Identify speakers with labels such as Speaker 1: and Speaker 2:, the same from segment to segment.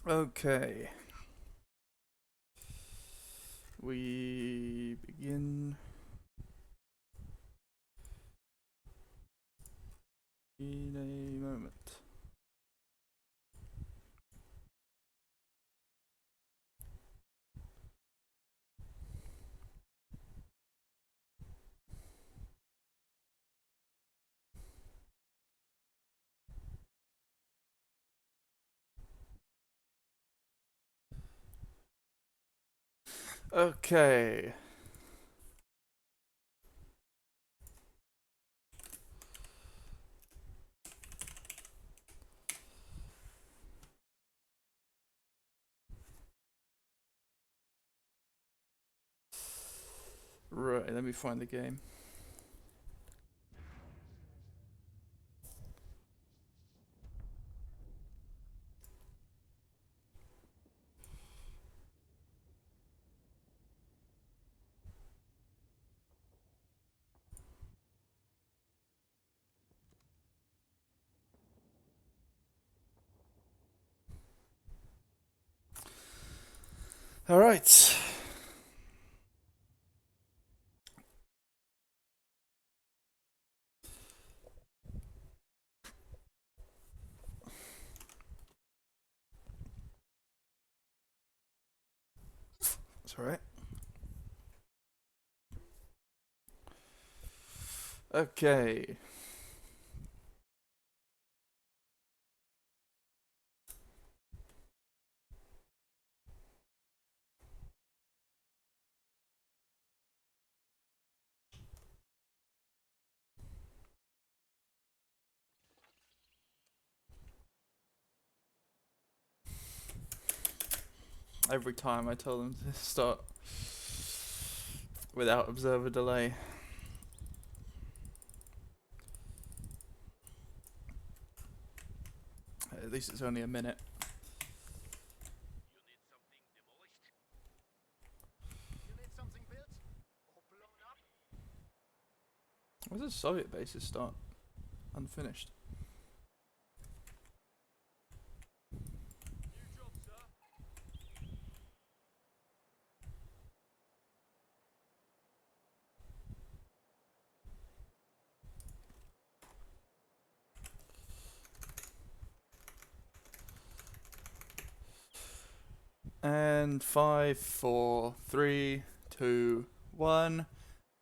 Speaker 1: Okay. We begin in a moment. Okay. Right, let me find the game. All right. That's all right. Okay. Every time I tell them to start without observer delay. At least it's only a minute. Why does Soviet bases start unfinished? And 5, 4, 3, 2, 1.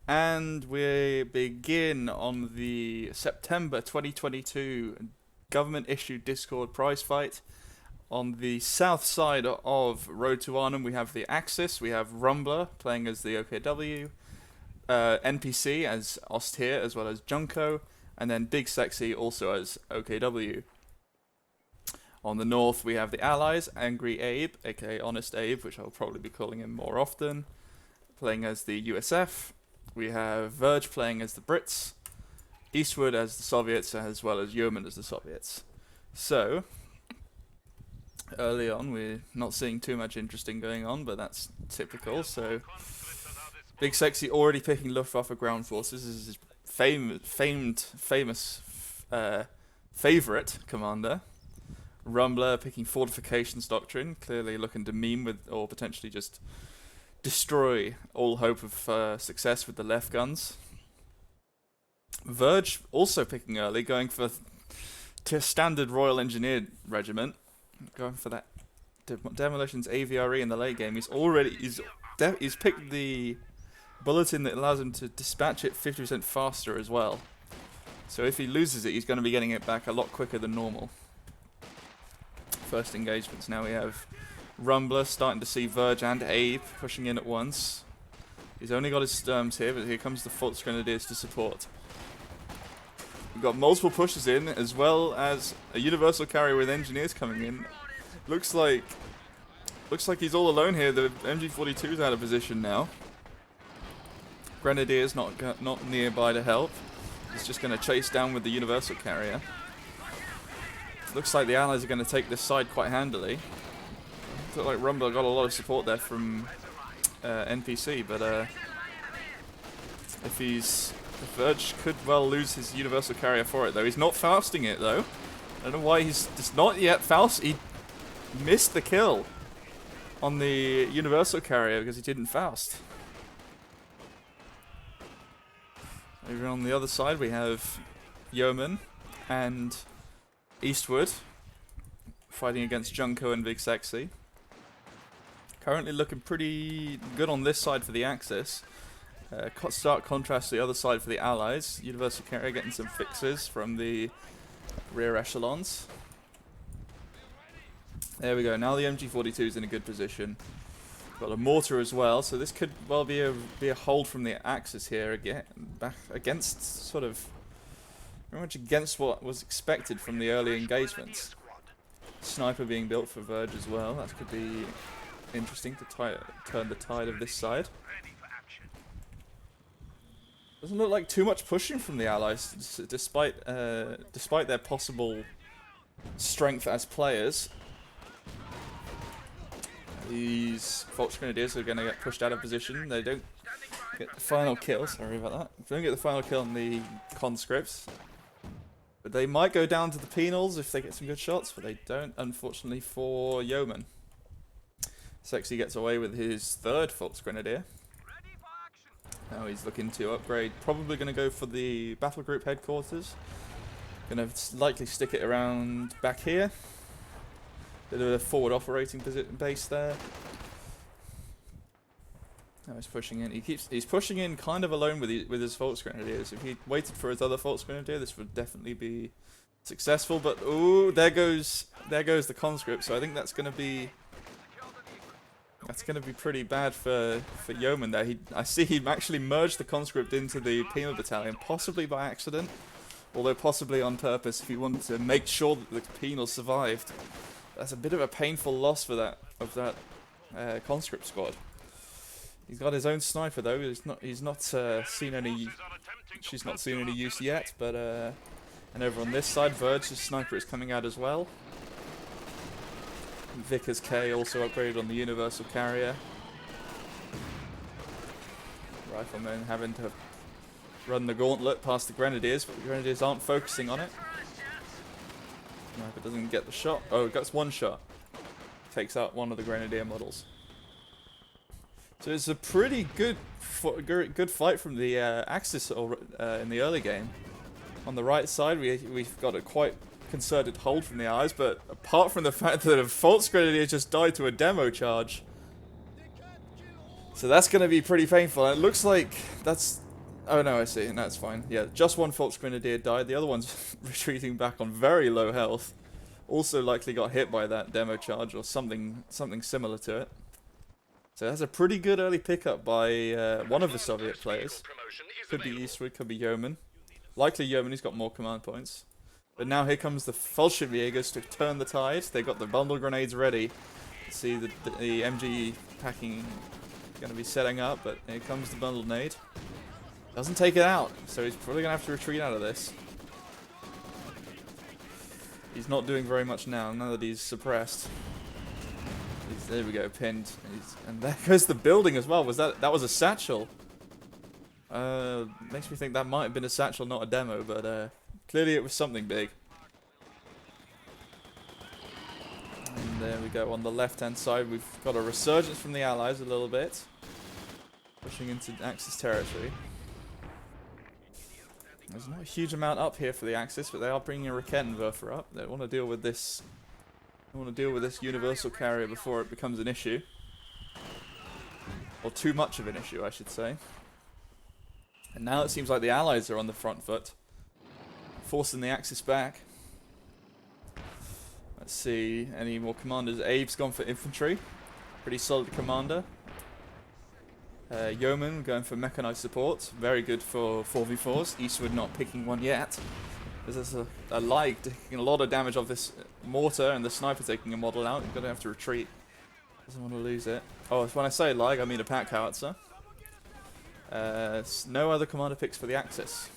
Speaker 1: And we begin on the September 2022 government issued Discord prize fight. On the south side of Road to Arnhem, we have the Axis, we have Rumbler playing as the OKW, NPC as Ostir, as well as Junko, and then Big Sexy also as OKW. On the north, we have the Allies, Angry Abe, aka Honest Abe, which I'll probably be calling him more often, playing as the USF. We have Verge playing as the Brits, Eastwood as the Soviets, as well as Yeoman as the Soviets. So, early on, we're not seeing too much interesting going on, but that's typical. So, Big Sexy already picking Luftwaffe ground forces. This is his famous favorite commander. Rumbler picking fortifications doctrine, clearly looking to meme with, or potentially just destroy all hope of success with the left guns. Verge also picking early, going for standard Royal Engineered Regiment, going for that Demolitions AVRE in the late game. He's picked the bulletin that allows him to dispatch it 50% faster as well. So if he loses it, he's going to be getting it back a lot quicker than normal. First engagements. Now we have Rumbler starting to see Verge and Abe pushing in at once. He's only got his Sturms here, but here comes the Fultz Grenadiers to support. We've got multiple pushes in, as well as a universal carrier with engineers coming in. Looks like he's all alone here. The MG42's out of position now. Grenadiers not nearby to help. He's just going to chase down with the universal carrier. Looks like the Allies are going to take this side quite handily. Looks like Rumbler got a lot of support there from NPC, but if Verge could well lose his universal carrier for it, though. He's not fausting it, though. I don't know why he's just not yet faust. missed the kill on the universal carrier because he didn't Faust. Over on the other side we have Yeoman and Eastwood fighting against Junko and Big Sexy. Currently looking pretty good on this side for the Axis. Stark contrast to the other side for the Allies. Universal Carrier getting some fixes from the rear echelons. There we go. Now the MG42 is in a good position. Got a mortar as well, so this could well be a hold from the Axis here again, back against sort of very much against what was expected from the early engagements. Sniper being built for Verge as well. That could be interesting to turn the tide of this side. Doesn't look like too much pushing from the Allies, despite their possible strength as players. These Volksgrenadiers are going to get pushed out of position. They don't get the final kill. Sorry about that. They don't get the final kill on the conscripts. But they might go down to the penals if they get some good shots, but they don't, unfortunately, for Yeoman. Sexy gets away with his third Volksgrenadier. Now he's looking to upgrade. Probably going to go for the battle group headquarters. Going to likely stick it around back here. Bit of a forward operating base there. Now he's pushing in. He's pushing in kind of alone with his Volksgrenadiers. If he waited for his other Volksgrenadier, this would definitely be successful. But ooh, there goes the conscript. So I think that's going to be pretty bad for Yeoman there. I see he actually merged the conscript into the penal battalion, possibly by accident, although possibly on purpose if he wanted to make sure that the penal survived. That's a bit of a painful loss for that conscript squad. He's got his own sniper though. She's not seen any use yet. But and over on this side, Verge's sniper is coming out as well. Vickers K also upgraded on the universal carrier. Riflemen having to run the gauntlet past the grenadiers, but the grenadiers aren't focusing on it. Sniper doesn't get the shot. Oh, gets one shot. Takes out one of the grenadier models. So it's a pretty good fight from the Axis in the early game. On the right side, we've got a quite concerted hold from the Allies, but apart from the fact that a Volksgrenadier just died to a demo charge, so that's going to be pretty painful. And it looks like that's... Oh no, I see. That's fine. Yeah, just one Volksgrenadier died. The other one's retreating back on very low health. Also likely got hit by that demo charge or something similar to it. So that's a pretty good early pickup by one of the Soviet players. Could be Eastwood, could be Yeoman. Likely Yeoman, he's got more command points. But now here comes the Fallschirmjägers to turn the tide. They've got the bundle grenades ready. See the MG packing going to be setting up, but here comes the bundle nade. Doesn't take it out, so he's probably going to have to retreat out of this. He's not doing very much now that he's suppressed. There we go, pinned. And there goes the building as well. That was a satchel? Makes me think that might have been a satchel, not a demo, but clearly it was something big. And there we go, on the left-hand side, we've got a resurgence from the Allies a little bit. Pushing into Axis territory. There's not a huge amount up here for the Axis, but they are bringing a Raketenwerfer up. They want to deal with this. They want to deal with this universal carrier before it becomes an issue, or too much of an issue, I should say. And now it seems like the Allies are on the front foot, forcing the Axis back. Let's see, any more commanders? Abe's gone for infantry, pretty solid commander. Yeoman going for mechanized support, very good for 4v4s. Eastwood not picking one yet. There's a Lig taking a lot of damage off this mortar, and the sniper taking a model out. He's going to have to retreat. Doesn't want to lose it. Oh, when I say Lig, I mean a pack howitzer. No other commander picks for the Axis.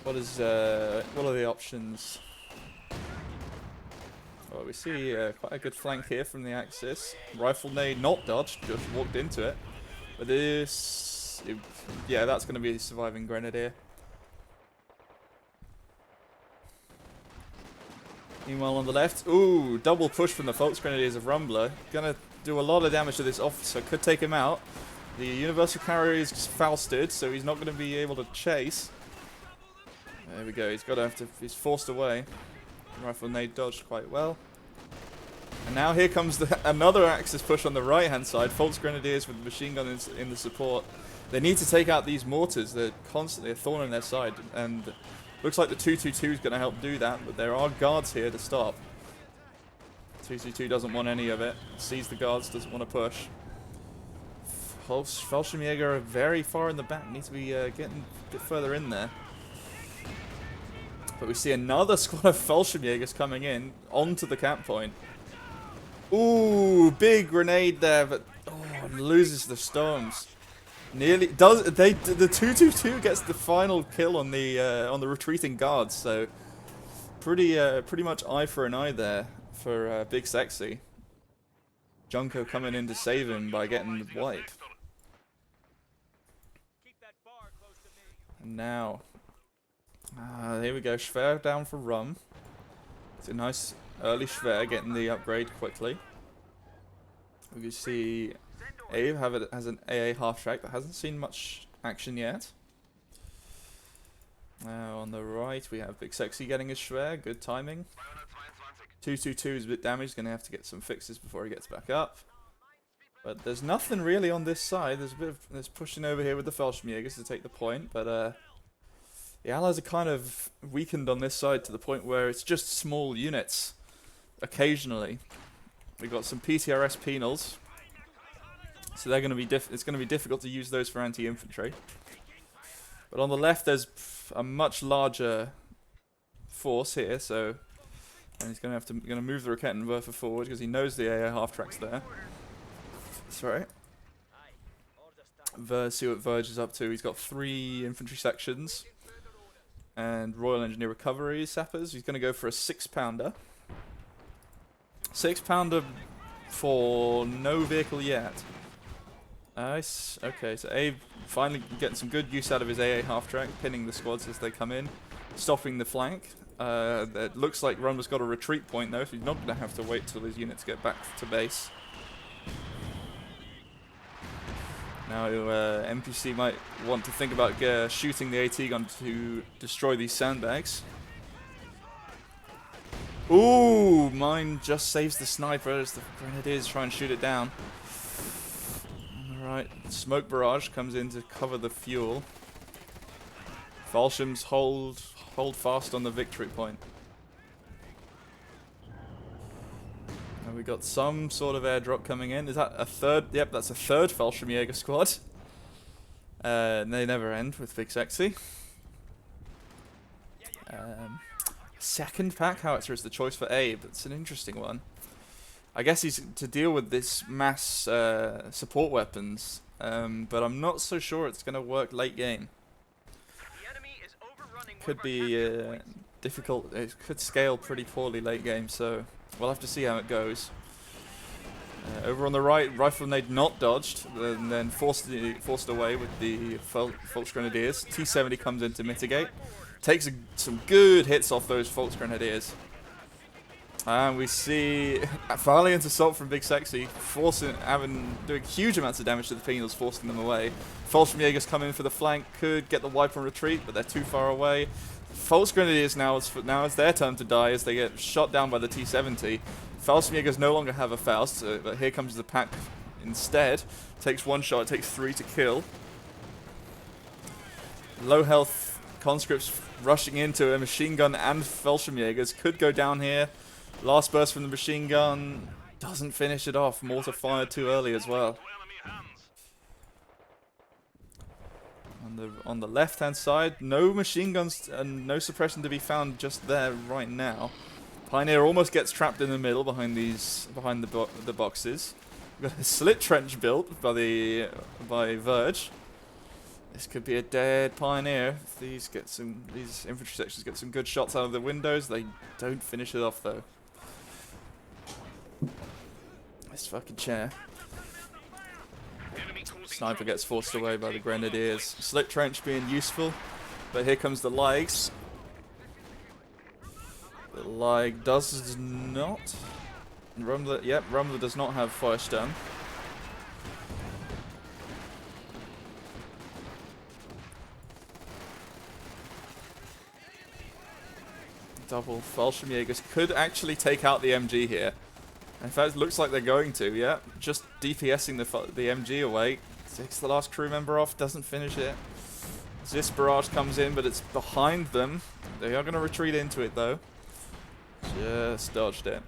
Speaker 1: What are the options? Well, we see quite a good flank here from the Axis. Rifle nade not dodged, just walked into it. But yeah, that's going to be a surviving grenadier. Meanwhile on the left, ooh, double push from the Volksgrenadiers of Rumbler. Gonna do a lot of damage to this officer, could take him out. The Universal Carrier is fausted, so he's not gonna be able to chase. There we go, he's forced away. Rifle nade dodged quite well. And now here comes another Axis push on the right hand side. Volksgrenadiers with the machine gun in the support. They need to take out these mortars, they're constantly a thorn in their side. And looks like the 222 is going to help do that, but there are guards here to stop. 222 doesn't want any of it. Sees the guards, doesn't want to push. Fallschirmjäger are very far in the back. Need to be getting a bit further in there. But we see another squad of Fallschirmjägers coming in onto the cap point. Ooh, big grenade there, but loses the storms. Nearly does. The 222 gets the final kill on the retreating guards. So pretty much eye for an eye there for Big Sexy. Junko coming in to save him by getting the wipe. And now, here we go. Schwer down for Rum. It's a nice early Schwer getting the upgrade quickly. We can see Abe has an AA half track that hasn't seen much action yet. Now on the right we have Big Sexy getting his Schwer, good timing. 222 is a bit damaged, gonna have to get some fixes before he gets back up. But there's nothing really on this side. There's pushing over here with the Fallschirmjägers to take the point, but the Allies are kind of weakened on this side to the point where it's just small units. Occasionally, we've got some PTRS penals. So they're going to be it's going to be difficult to use those for anti-infantry. But on the left, there's a much larger force here, so and he's going to move the Raketenwerfer forward because he knows the AA half track's there. That's right. See what Verge is up to. He's got 3 infantry sections and Royal Engineer Recovery sappers. He's going to go for a 6-pounder. 6-pounder for no vehicle yet. Nice. Okay, so Abe finally getting some good use out of his AA half-track, pinning the squads as they come in, stopping the flank. It looks like Rumler's got a retreat point though, so he's not going to have to wait till his units get back to base. Now NPC might want to think about shooting the AT gun to destroy these sandbags. Ooh, mine just saves the sniper as the Grenadiers try and shoot it down. Alright, smoke barrage comes in to cover the fuel. Fallschirms hold fast on the victory point. And we got some sort of airdrop coming in. Is that a third? Yep, that's a third Fallschirmjäger squad. They never end with Big Sexy. Second pack howitzer is the choice for Abe. It's an interesting one. I guess he's to deal with this mass support weapons, but I'm not so sure it's going to work late game. Could be difficult. It could scale pretty poorly late game, so we'll have to see how it goes. Over on the right, rifle nade not dodged, and then forced away with the Volksgrenadiers. T-70 comes in to mitigate. Takes some good hits off those Volksgrenadiers. And we see Valiant assault from Big Sexy, doing huge amounts of damage to the penals, forcing them away. Fallschirmjägers come in for the flank, could get the wipe on retreat, but they're too far away. Volksgrenadiers now it's their turn to die as they get shot down by the T-70. Fallschirmjägers no longer have a Faust, but here comes the pack instead. Takes 1 shot, it takes 3 to kill. Low health conscripts rushing into a machine gun and Fallschirmjägers could go down here. Last burst from the machine gun doesn't finish it off. Mortar fired too early as well. On the left-hand side, no machine guns and no suppression to be found just there right now. Pioneer almost gets trapped in the middle behind the boxes. We've got a slit trench built by Verge. This could be a dead Pioneer if these infantry sections get some good shots out of the windows. They don't finish it off though. This fucking chair. Sniper gets forced away by the Grenadiers. Slit trench being useful, but here comes the likes. like does not. Rumbler, yep, Rumbler does not have Firestone. Double Fallschirmjägers could actually take out the MG here. In fact, it looks like they're going to, yeah. Just DPSing the MG away. Takes the last crew member off, doesn't finish it. This barrage comes in, but it's behind them. They are going to retreat into it, though. Just dodged it.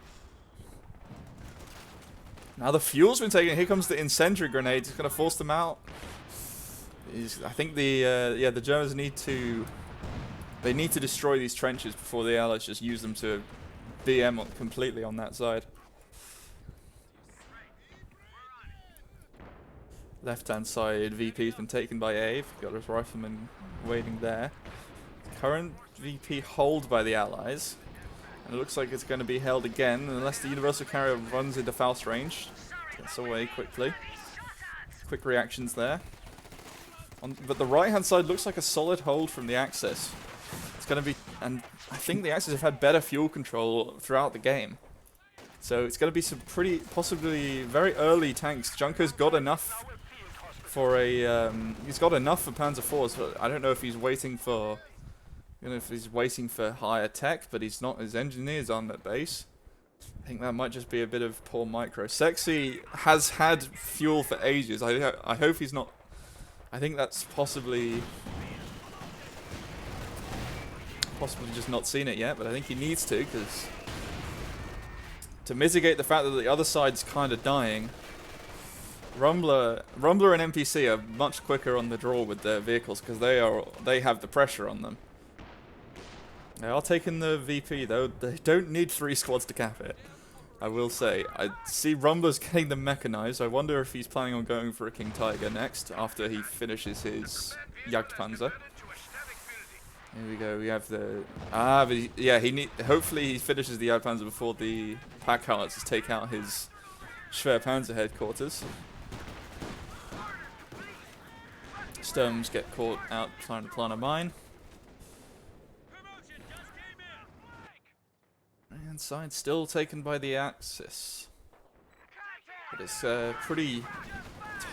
Speaker 1: Now the fuel's been taken. Here comes the incendiary grenade. It's going to force them out. I think the Germans need to... They need to destroy these trenches before the Allies just use them to BM completely on that side. Left-hand side VP's been taken by Ave. Got his rifleman waiting there. Current VP hold by the Allies. And it looks like it's going to be held again unless the Universal Carrier runs into Faust range. Gets away quickly. Quick reactions there. But the right-hand side looks like a solid hold from the Axis. It's going to be... And I think the Axis have had better fuel control throughout the game. So it's going to be some pretty, possibly very early tanks. Junker's got enough for a... he's got enough for Panzer IVs, but I don't know if he's waiting for... You know, if he's waiting for higher tech, but he's not. His engineers on that base. I think that might just be a bit of poor micro. Sexy has had fuel for ages. I hope he's not... I think that's possibly just not seen it yet, but I think he needs to, because to mitigate the fact that the other side's kind of dying, Rumbler and NPC are much quicker on the draw with their vehicles because they have the pressure on them. They are taking the VP though. They don't need 3 squads to cap it. I will say. I see Rumbler's getting them mechanized. I wonder if he's planning on going for a King Tiger next after he finishes his Jagdpanzer. Here we go. We have the hopefully he finishes the Jagdpanzer before the Pack Howitzers take out his Schwerpanzer headquarters. Sturms get caught out trying to plant a mine. And side still taken by the Axis. But it's a pretty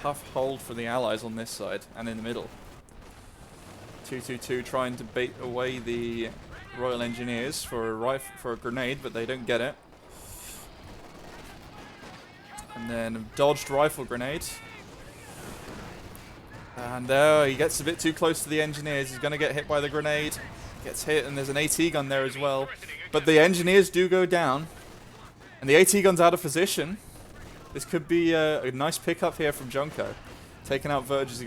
Speaker 1: tough hold for the Allies on this side and in the middle. 222 trying to bait away the Royal Engineers for a grenade, but they don't get it. And then a dodged rifle grenade. And there, he gets a bit too close to the Engineers. He's going to get hit by the grenade. Gets hit, and there's an AT gun there as well. But the Engineers do go down. And the AT gun's out of position. This could be a nice pickup here from Junko. Taking out Verge's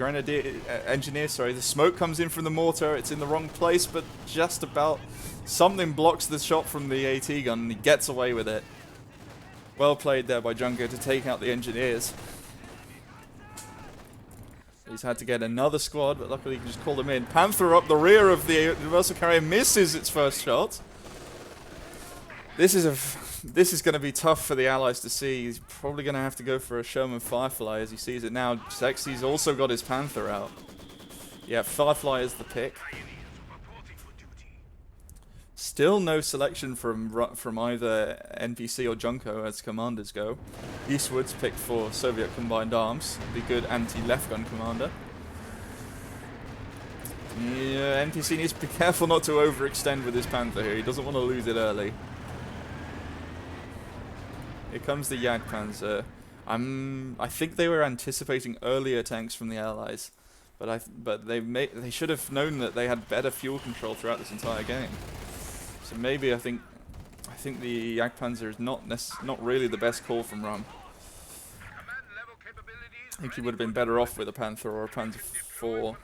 Speaker 1: Engineer, sorry. The smoke comes in from the mortar. It's in the wrong place, but just about something blocks the shot from the AT gun, and he gets away with it. Well played there by Junko to take out the Engineers. He's had to get another squad, but luckily he can just call them in. Panther up the rear of the Universal Carrier misses its first shot. This is going to be tough for the Allies to see. He's probably going to have to go for a Sherman Firefly as he sees it now. Sexy's also got his Panther out. Yeah, Firefly is the pick. Still no selection from either NPC or Junko as commanders go. Eastwood's picked for Soviet Combined Arms. Be good anti-left gun commander. Yeah, NPC needs to be careful not to overextend with his Panther here. He doesn't want to lose it early. Here comes the Jagdpanzer. I think they were anticipating earlier tanks from the Allies, but they should have known that they had better fuel control throughout this entire game. So maybe I think the Jagdpanzer is not really the best call from Rum. I think he would have been better off with a Panther or a Panzer IV.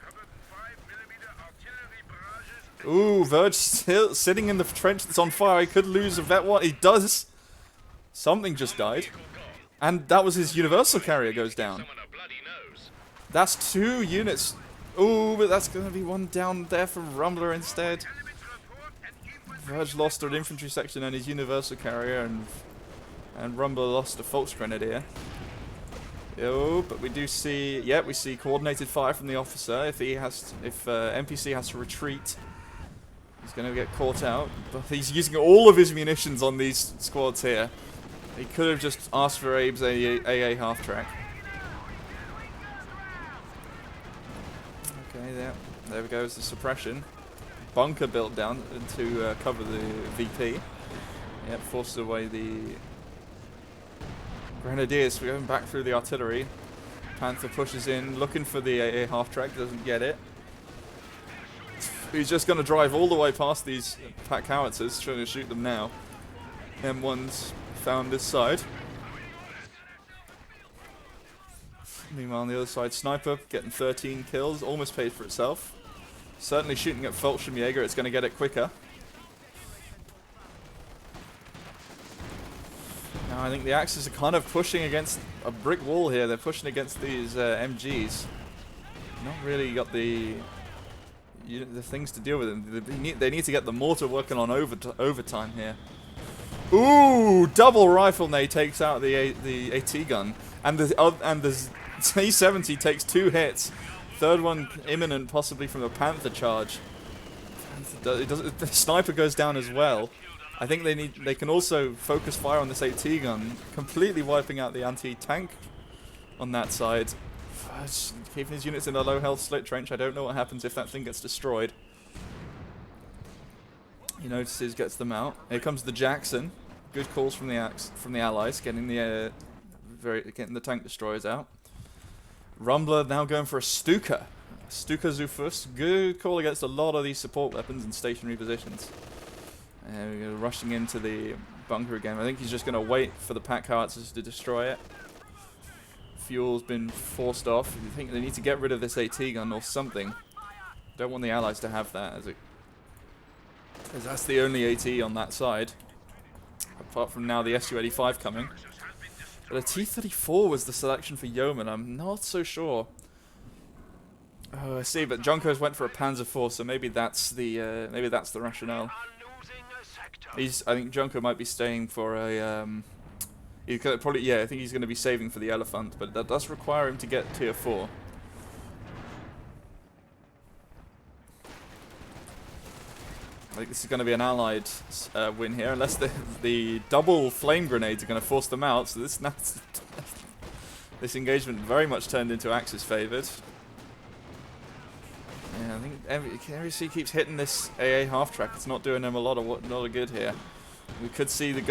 Speaker 1: Ooh, Verge still sitting in the trench that's on fire. He could lose a Vet 1. He does. Something just died. And that was his Universal Carrier goes down. That's 2 units. Ooh, but that's going to be 1 down there for Rumbler instead. Verge lost an infantry section and his Universal Carrier, and Rumbler lost a Volksgrenadier. Oh, but we do see, yeah, we see coordinated fire from the officer. If NPC has to retreat, he's going to get caught out. But he's using all of his munitions on these squads here. He could have just asked for Abe's AA half-track. Okay, there we go, is the suppression. Bunker built down to cover the VP. Yep, forces away the Grenadiers. We're going back through the artillery. Panther pushes in, looking for the AA half-track, doesn't get it. He's just going to drive all the way past these pack howitzers, trying to shoot them now. M1's found his side. Meanwhile, on the other side, Sniper getting 13 kills, almost paid for itself. Certainly shooting at Fallschirmjäger, it's going to get it quicker. Now, I think the Axis are kind of pushing against a brick wall here. They're pushing against these MGs. Not really got the things to deal with them. They need to get the mortar working on overtime here. Ooh, double rifle nade takes out the AT gun, and the T-70 takes 2 hits. Third one imminent, possibly from a Panther charge. The Sniper goes down as well. I think they can also focus fire on this AT gun, completely wiping out the anti-tank on that side. Keeping his units in a low health slit trench. I don't know what happens if that thing gets destroyed. He notices, gets them out. Here comes the Jackson. Good calls from the Allies, getting the tank destroyers out. Rumbler now going for a Stuka. Stuka Zufus. Good call against a lot of these support weapons in stationary positions. We're rushing into the bunker again. I think he's just going to wait for the pack howitzers to destroy it. Fuel's been forced off. I think they need to get rid of this AT gun or something. Don't want the Allies to have that, as that's the only AT on that side. Apart from now the Su-85 coming. But a T-34 was the selection for Yeoman. I'm not so sure. Oh, I see. But Junkos went for a Panzer IV, so maybe that's the rationale. I think Junko might be staying for a. I think he's going to be saving for the Elephant, but that does require him to get tier 4. I think this is going to be an Allied win here, unless the double flame grenades are going to force them out. So this engagement very much turned into Axis favoured. Yeah, I think MVC keeps hitting this AA half-track. It's not doing them a lot of good here. We could see the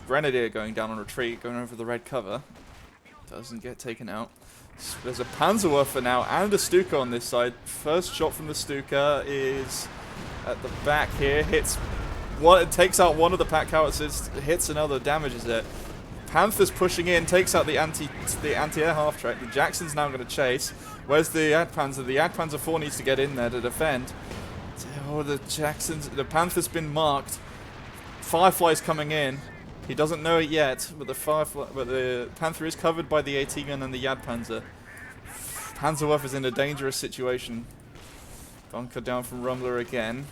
Speaker 1: Grenadier going down on retreat, going over the red cover. Doesn't get taken out. There's a Panzerwerfer now and a Stuka on this side. First shot from the Stuka is at the back here. Hits one, it takes out one of the pack howitzers, hits another, damages it. Panther's pushing in, takes out the anti-air half-track. The Jackson's now going to chase. Where's the Jagdpanzer? The Jagdpanzer 4 needs to get in there to defend. Oh, the Panther's been marked. Firefly's coming in. He doesn't know it yet, but the Panther is covered by the AT gun and the Jagdpanzer. Panzerwerfer's in a dangerous situation. Bunker down from Rumbler again.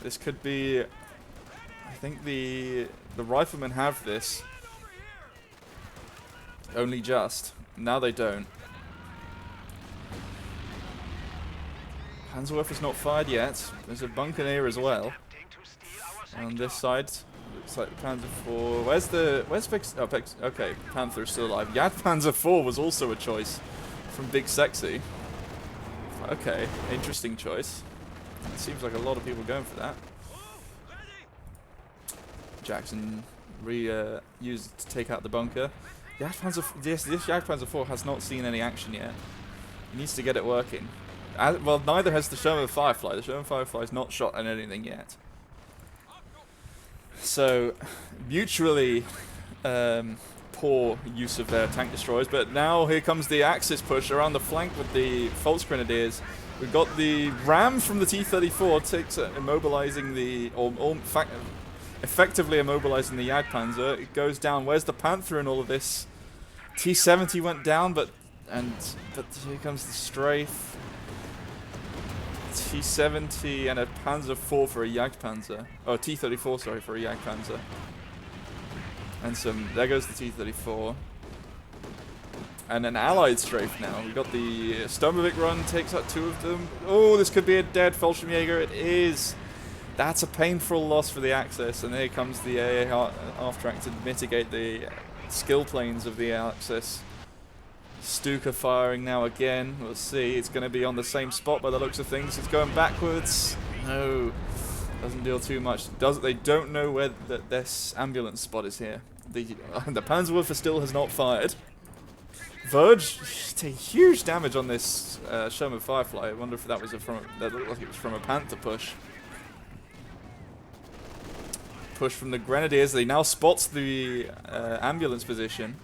Speaker 1: This could be. I think the riflemen have this. Only just. Now they don't. Panzerwerfer's not fired yet. There's a Buccaneer as well. On this side, looks like the Panzer 4. Where's Big? Oh, okay, Panther's still alive. Jagdpanzer 4 was also a choice from Big Sexy. Okay, interesting choice. It seems like a lot of people going for that. Jackson used to take out the bunker. This Jagdpanzer 4 has not seen any action yet. He needs to get it working. Well, neither has the Sherman Firefly. The Sherman Firefly's not shot at anything yet. So, mutually poor use of their tank destroyers, but now here comes the Axis push around the flank with the Volksgrenadiers. We've got the Ram from the T-34 immobilizing effectively immobilizing the Jagdpanzer. It goes down. Where's the Panther in all of this? T-70 went down, but here comes the Strafe. T-70 and a Panzer 4 for a Jagdpanzer. Oh, T-34, sorry, for a Jagdpanzer. And there goes the T-34. And an allied strafe now. We got the Sturmovik run, takes out 2 of them. Oh, this could be a dead Fallschirmjäger. It is. That's a painful loss for the Axis. And here comes the AA half-track to mitigate the skill planes of the Axis. Stuka firing now again. We'll see. It's going to be on the same spot by the looks of things. It's going backwards. No. Doesn't deal too much. They don't know where this ambulance spot is here. The Panzerwürfer still has not fired. Verge take huge damage on this Sherman Firefly. I wonder if that was that looked like it was from a Panther push. Push from the Grenadiers. They now spots the ambulance position.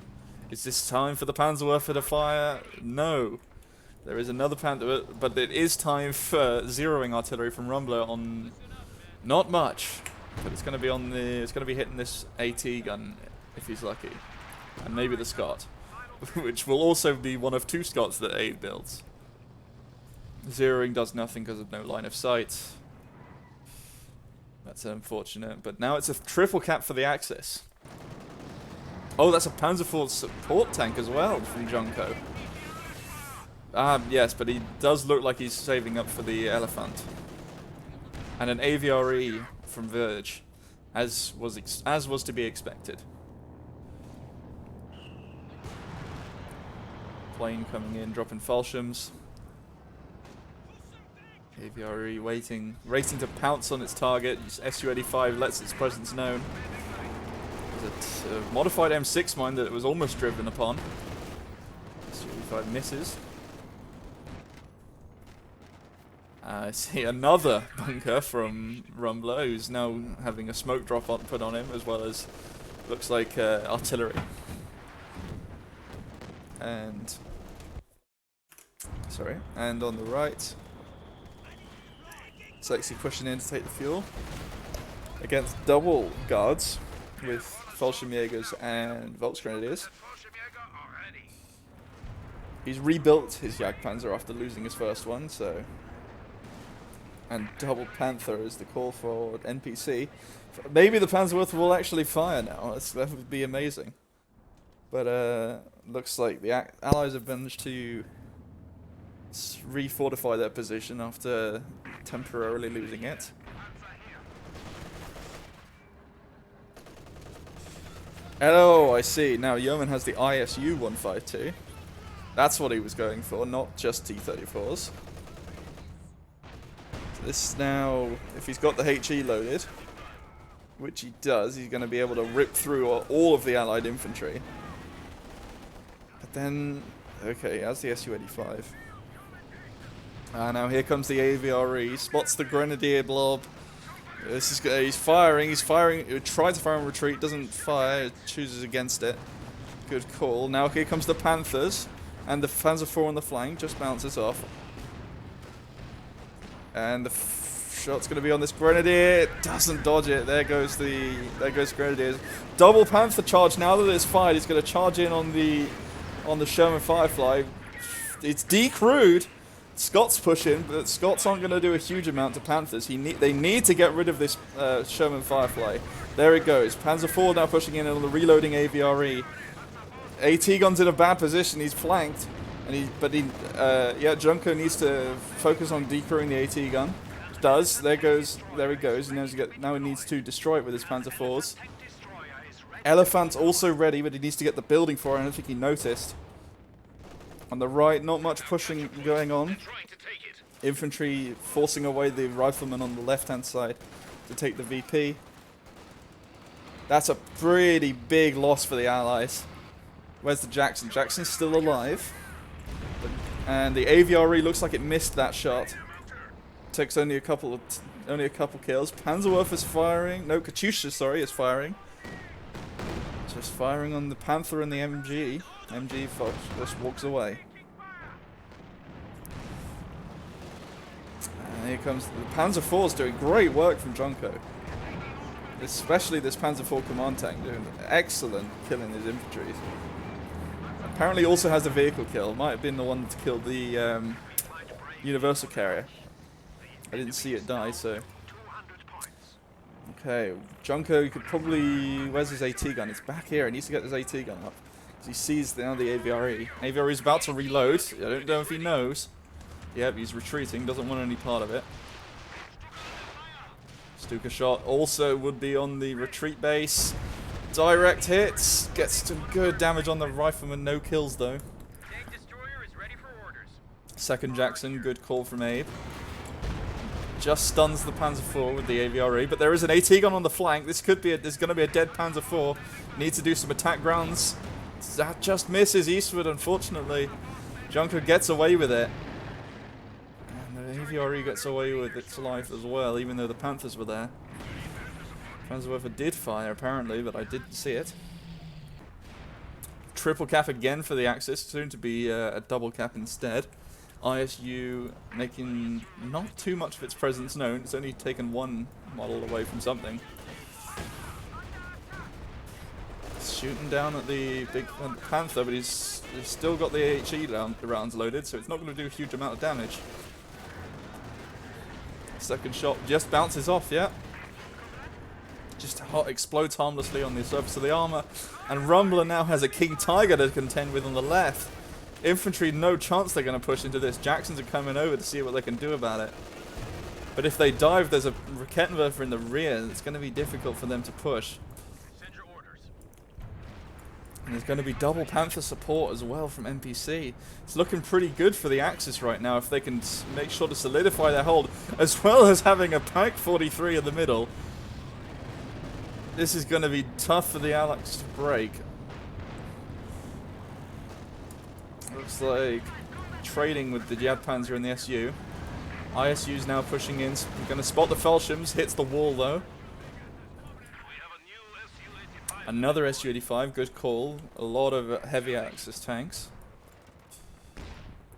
Speaker 1: Is this time for the Panzerwürfer to fire? No. There is another Panther, but it is time for zeroing artillery from Rumbler on not much. But it's going to be on the. It's going to be hitting this AT gun if he's lucky, and maybe the Scott. Which will also be one of 2 Scots that Aid builds. Zeroing does nothing because of no line of sight. That's unfortunate, but now it's a triple cap for the Axis. Oh, that's a Panzerforce support tank as well from Junko. Yes, but he does look like he's saving up for the Elephant. And an AVRE from Verge, as was to be expected. Plane coming in, dropping Fallschirms. AVRE waiting to pounce on its target. Su-85 lets its presence known. There's a modified M6 mine that it was almost driven upon. Su-85 misses. I see another bunker from Rumbler, who's now having a smoke drop put on him, as well as looks like artillery. And and on the right, Sexy pushing in to take the fuel against double guards with Fallschirmjägers and Volksgrenadiers. He's rebuilt his Jagdpanzer after losing his first one, so. And double Panther is the call for NPC. Maybe the Panzerwürfer will actually fire now. That would be amazing. But looks like the Allies have managed to refortify their position after temporarily losing it. Oh, I see. Now Yeoman has the ISU 152. That's what he was going for, not just T-34s. So this now, if he's got the HE loaded, which he does, he's going to be able to rip through all of the Allied infantry. But then, okay, he has the Su-85. Now here comes the AVRE, spots the Grenadier blob. This is he's firing, he tried to fire and retreat, doesn't fire, chooses against it. Good call. Now here comes the Panthers, and the Panzer IV on the flank just bounces off. And the shot's going to be on this Grenadier. It doesn't dodge it. There goes Grenadiers. Double Panther charge. Now that it's fired, he's going to charge in on the Sherman Firefly. It's decrewed. Scots push in, but Scots aren't going to do a huge amount to Panthers. They need to get rid of this Sherman Firefly. There it goes. Panzer IV now pushing in on the reloading AVRE. AT gun's in a bad position. He's flanked, and Junko needs to focus on decrewing the AT gun. Does. There he goes. Now he needs to destroy it with his Panzer IVs. Elephant's also ready, but he needs to get the building for it. I don't think he noticed. On the right, not much pushing going on. Infantry forcing away the riflemen on the left-hand side to take the VP. That's a pretty big loss for the Allies. Where's the Jackson? Jackson's still alive. And the AVRE looks like it missed that shot. Takes only a couple kills. Panzerwürfer's firing. No, Katyusha, sorry, is firing. Just firing on the Panther and the MG. MG just walks away. And here comes the Panzer IV's doing great work from Junko. Especially this Panzer IV command tank doing excellent killing his infantry. Apparently also has a vehicle kill. Might have been the one that killed the universal carrier. I didn't see it die, so. Okay, Junko could probably. Where's his AT gun? It's back here. He needs to get his AT gun up. He sees now the AVRE. AVRE is about to reload. I don't know if he knows. Yep, he's retreating. Doesn't want any part of it. Stuka shot also would be on the retreat base. Direct hits. Gets some good damage on the rifleman. No kills though. Second Jackson. Good call from Abe. Just stuns the Panzer IV with the AVRE, but there is an AT gun on the flank. This could be there's going to be a dead Panzer IV. Needs to do some attack grounds. That just misses Eastwood, unfortunately. Junker gets away with it. And the AVRE gets away with its life as well, even though the Panthers were there. Panzerwerfer did fire, apparently, but I didn't see it. Triple cap again for the Axis, soon to be a double cap instead. ISU making not too much of its presence known. It's only taken one model away from something. Shooting down at the big Panther, but he's still got the AHE rounds loaded, so it's not going to do a huge amount of damage. Second shot just bounces off, yeah. Just explodes harmlessly on the surface of the armor. And Rumbler now has a King Tiger to contend with on the left. Infantry, no chance they're going to push into this. Jacksons are coming over to see what they can do about it. But if they dive, there's a Rakettenwerfer in the rear. It's going to be difficult for them to push. And there's going to be double Panther support as well from NPC. It's looking pretty good for the Axis right now if they can make sure to solidify their hold, as well as having a Pike 43 in the middle. This is going to be tough for the Allies to break. Looks like trading with the Jagdpanzer and the SU. ISU's now pushing in. Going to spot the Felshams. Hits the wall though. Another Su-85. Good call. A lot of heavy Axis tanks.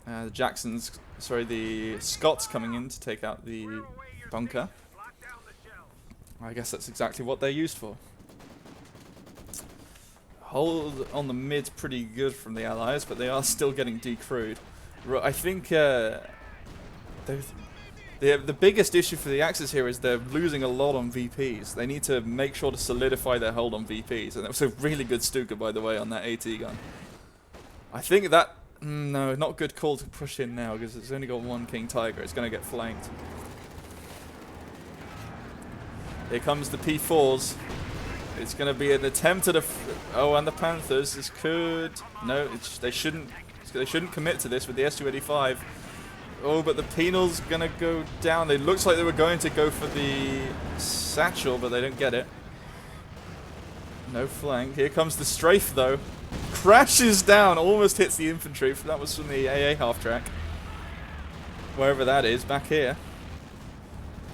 Speaker 1: The Jacksons, sorry, the Scots coming in to take out the bunker. I guess that's exactly what they're used for. Hold on the mid's pretty good from the Allies, but they are still getting decrewed. I think the biggest issue for the Axis here is they're losing a lot on VPs. They need to make sure to solidify their hold on VPs. And that was a really good Stuka, by the way, on that AT gun. I think that... no, not good call to push in now, because it's only got one King Tiger. It's going to get flanked. Here comes the P4s. It's going to be an attempt at a... oh, and the Panthers. This could... no, they shouldn't commit to this with the Su-85. Oh, but the Penal's going to go down. It looks like they were going to go for the Satchel, but they don't get it. No flank. Here comes the Strafe, though. Crashes down. Almost hits the infantry. That was from the AA half-track. Wherever that is, back here.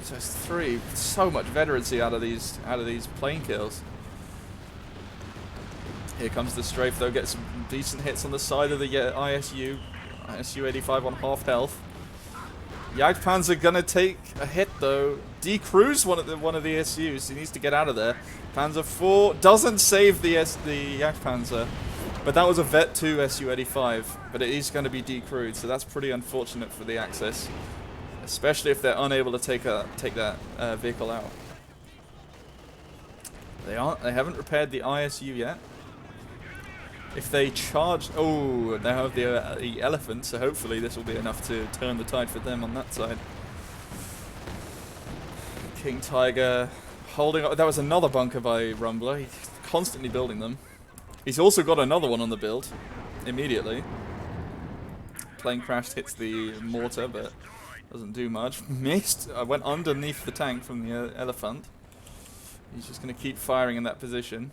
Speaker 1: So it's three. So much veterancy out of these plane kills. Here comes the Strafe, though. Gets some decent hits on the side of the ISU. Su-85 on half health. Jagdpanzer gonna take a hit though. Decrews one of the SUs. He needs to get out of there. Panzer IV doesn't save the Jagdpanzer, but that was a Vet 2 Su-85. But it is going to be decrewed, so that's pretty unfortunate for the Axis, especially if they're unable to take that vehicle out. They haven't repaired the ISU yet. If they charge... oh, they have the Elephant, so hopefully this will be enough to turn the tide for them on that side. King Tiger holding up. That was another bunker by Rumbler. He's constantly building them. He's also got another one on the build immediately. Plane crashed, hits the mortar, but doesn't do much. Missed. I went underneath the tank from the Elephant. He's just going to keep firing in that position.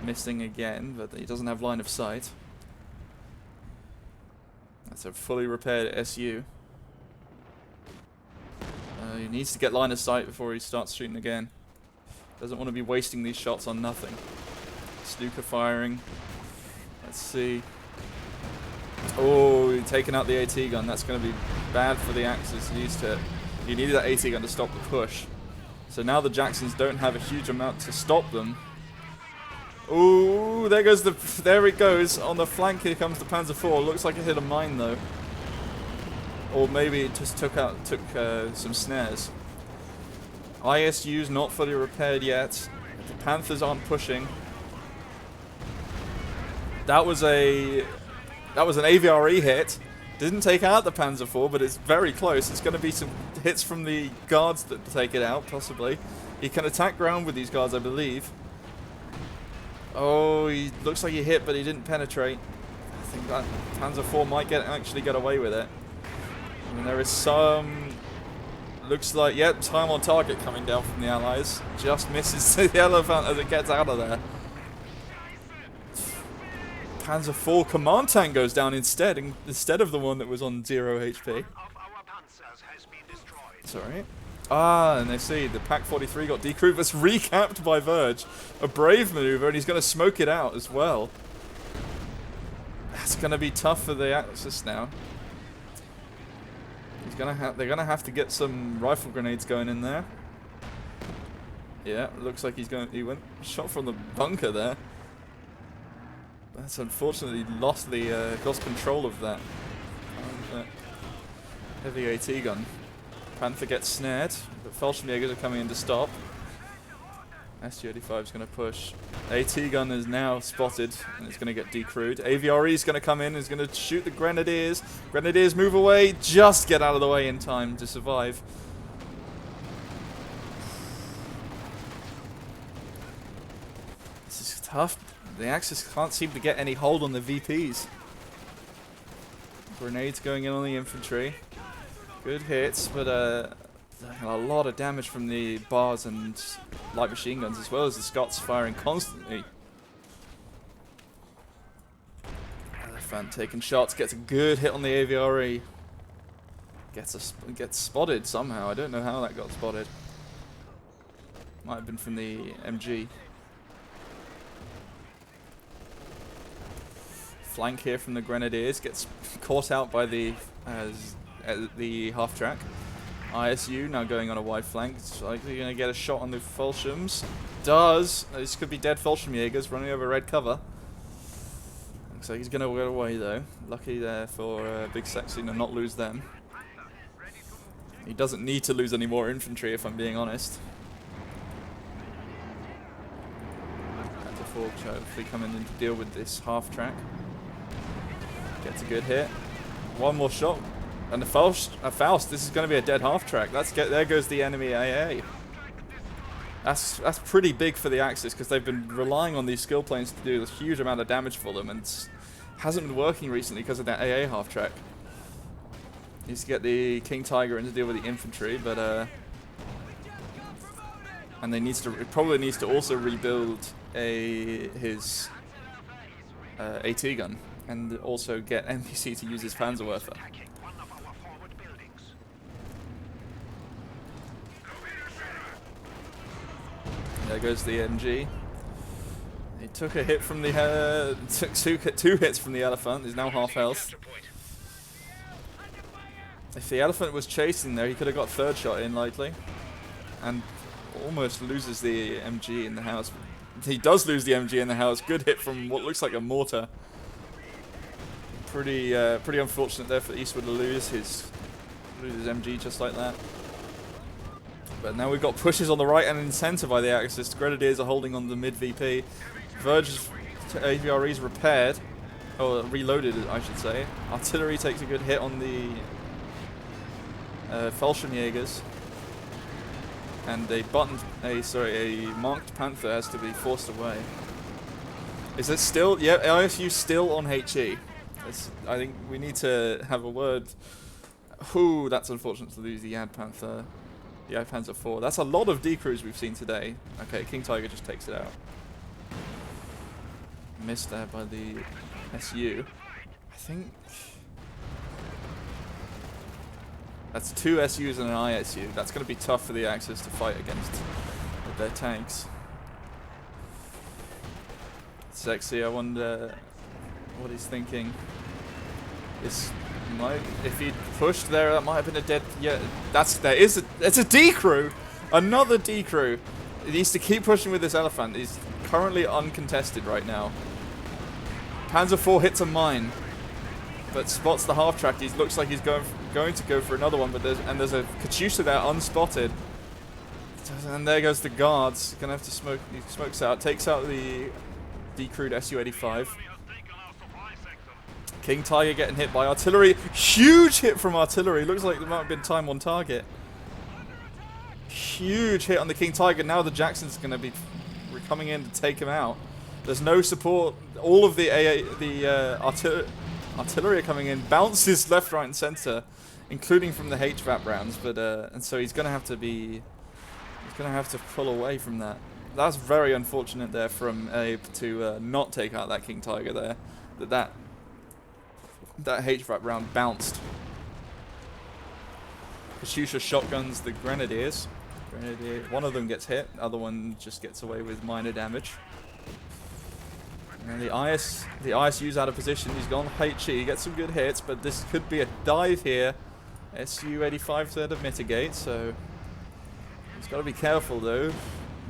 Speaker 1: Missing again, but he doesn't have line of sight. That's a fully repaired SU. He needs to get line of sight before he starts shooting again. Doesn't want to be wasting these shots on nothing. Stuka firing. Let's see. Oh, taking out the AT gun. That's going to be bad for the Axis. He needed that AT gun to stop the push. So now the Jacksons don't have a huge amount to stop them. Ooh, there it goes. On the flank here comes the Panzer IV. Looks like it hit a mine though. Or maybe it just took some snares. ISU's not fully repaired yet. The Panthers aren't pushing. That was an AVRE hit. Didn't take out the Panzer IV, but it's very close. It's going to be some hits from the guards that take it out, possibly. He can attack ground with these guards, I believe. Oh, he looks like he hit, but he didn't penetrate. I think that Panzer IV might actually get away with it. I mean, there is some... Looks like, yep, time on target coming down from the Allies. Just misses the Elephant as it gets out of there. Panzer IV command tank goes down instead of the one that was on 0 HP. Sorry. Ah, and they see the Pak-43 got decrewed. That's recapped by Verge. A brave maneuver, and he's going to smoke it out as well. That's going to be tough for the Axis now. They're gonna have to get some rifle grenades going in there. Yeah, looks like he went shot from the bunker there. That's unfortunately lost control of that. Heavy AT gun. Panther gets snared, but Fallschirmjägers are coming in to stop. SG-85 is going to push. AT gun is now spotted, and it's going to get decrewed. AVRE is going to come in, is going to shoot the Grenadiers. Grenadiers move away, just get out of the way in time to survive. This is tough. The Axis can't seem to get any hold on the VPs. Grenades going in on the infantry. Good hits, but a lot of damage from the bars and light machine guns, as well as the Scots firing constantly. Elephant taking shots, gets a good hit on the AVRE. Gets spotted somehow. I don't know how that got spotted. Might have been from the MG. Flank here from the Grenadiers, gets caught out by the half track. ISU now going on a wide flank. It's likely going to get a shot on the Fallschirms. Does. This could be dead Fallschirmjägers running over red cover. Looks like he's going to get away though. Lucky there for Big Sexy to not lose them. He doesn't need to lose any more infantry if I'm being honest. Panther IV hopefully coming in to deal with this half track. Gets a good hit. One more shot. And the Faust, this is going to be a dead half track. There goes the enemy AA. That's pretty big for the Axis, because they've been relying on these skill planes to do a huge amount of damage for them, and it hasn't been working recently because of that AA half track. Needs to get the King Tiger in to deal with the infantry, but and it probably needs to also rebuild his AT gun, and also get NPC to use his Panzerwerfer. There goes the MG. He took a hit from the took two hits from the Elephant. He's now half health. If the Elephant was chasing there, he could have got third shot in likely, and almost loses the MG in the house. He does lose the MG in the house. Good hit from what looks like a mortar. Pretty unfortunate there for Eastwood to lose his MG just like that. But now we've got pushes on the right and in centre by the Axis. Grenadiers are holding on the mid VP. Verge's AVRE is repaired, or reloaded, I should say. Artillery takes a good hit on the Fallschirmjägers, and a marked Panther has to be forced away. Is it still? Yeah, ISU still on HE. I think we need to have a word. Ooh, that's unfortunate to lose the Yad Panther. The Panzer IV. That's a lot of decrews we've seen today. Okay, King Tiger just takes it out. Missed there by the SU. I think that's two SUs and an ISU. That's going to be tough for the Axis to fight against with their tanks. Sexy, I wonder what he's thinking. If he'd pushed there, that might have been a dead. Yeah, it's a decrew, another decrew. He needs to keep pushing with this Elephant. He's currently uncontested right now. Panzer IV hits a mine, but spots the half track. He looks like he's going to go for another one, but there's a Katyusha there unspotted, and there goes the guards. Gonna have to smoke. He smokes out, takes out the decrewed Su-85. King Tiger getting hit by artillery. Huge hit from artillery. Looks like there might have been time on target. Huge hit on the King Tiger. Now the Jackson's going to be coming in to take him out. There's no support. All of the artillery are coming in. Bounces left, right, and center, including from the HVAP rounds. But and so he's going to have to be. He's going to have to pull away from that. That's very unfortunate there from Abe to not take out that King Tiger there. That HVAP round bounced. Katyusha shotguns the Grenadiers. One of them gets hit, the other one just gets away with minor damage. And the ISU's out of position. He's gone HE, he gets some good hits, but this could be a dive here. Su-85 there to mitigate, so he's got to be careful though.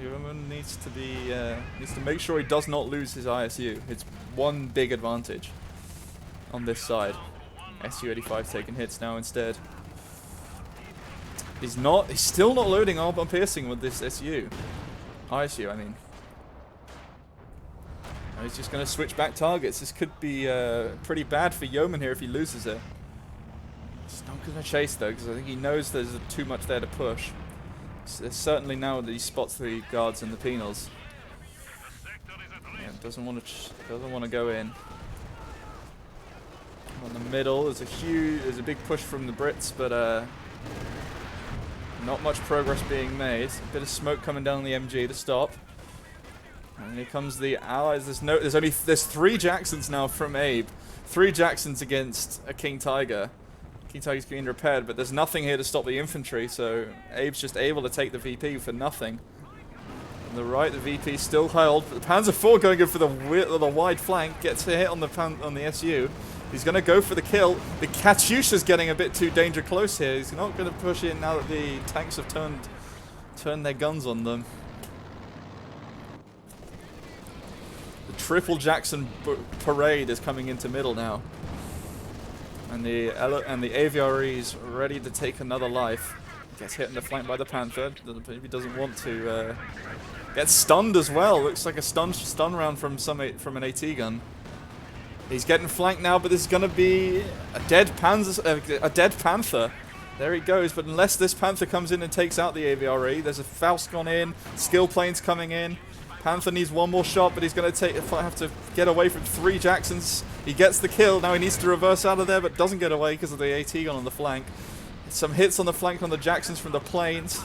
Speaker 1: Newman needs to make sure he does not lose his ISU. It's one big advantage on this side. Su-85 taking hits now instead. He's still not loading armor piercing with this ISU, I mean. He's just going to switch back targets. This could be pretty bad for Yeoman here if he loses it. He's not going to chase though, because I think he knows there's too much there to push. So certainly now that he spots the guards and the penals. Yeah, doesn't want to go in. On the middle, there's a big push from the Brits, but not much progress being made. A bit of smoke coming down the MG to stop. And here comes the Allies. There's 3 Jacksons now from Abe. 3 Jacksons against a King Tiger. King Tiger's being repaired, but there's nothing here to stop the infantry, so Abe's just able to take the VP for nothing. On the right, the VP still held, but the Panzer IV going in for the wide flank, gets a hit on the SU. He's going to go for the kill. The Katyusha's getting a bit too danger close here. He's not going to push in now that the tanks have turned their guns on them. The triple Jackson parade is coming into middle now. And the AVRE's ready to take another life. Gets hit in the flank by the Panther. He doesn't want to. Gets stunned as well. Looks like a stun round from an AT gun. He's getting flanked now, but this is going to be a dead Panther. There he goes, but unless this Panther comes in and takes out the AVRE, there's a Faust gone in, skill planes coming in. Panther needs one more shot, but he's going to have to get away from 3 Jacksons. He gets the kill. Now he needs to reverse out of there, but doesn't get away because of the AT gun on the flank. Some hits on the flank on the Jacksons from the planes.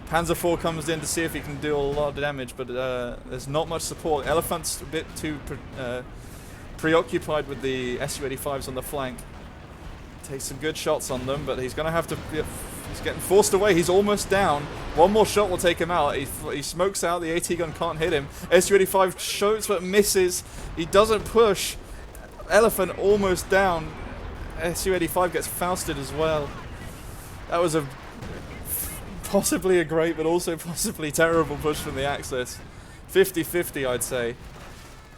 Speaker 1: Panzer IV comes in to see if he can do a lot of damage, but there's not much support. Elephant's a bit too preoccupied with the Su-85s on the flank. Takes some good shots on them, but he's going to have to... He's getting forced away. He's almost down. One more shot will take him out. He smokes out. The AT gun can't hit him. Su-85 shoots but misses. He doesn't push. Elephant almost down. Su-85 gets Fausted as well. That was possibly a great but also possibly terrible push from the Axis. 50-50 I'd say.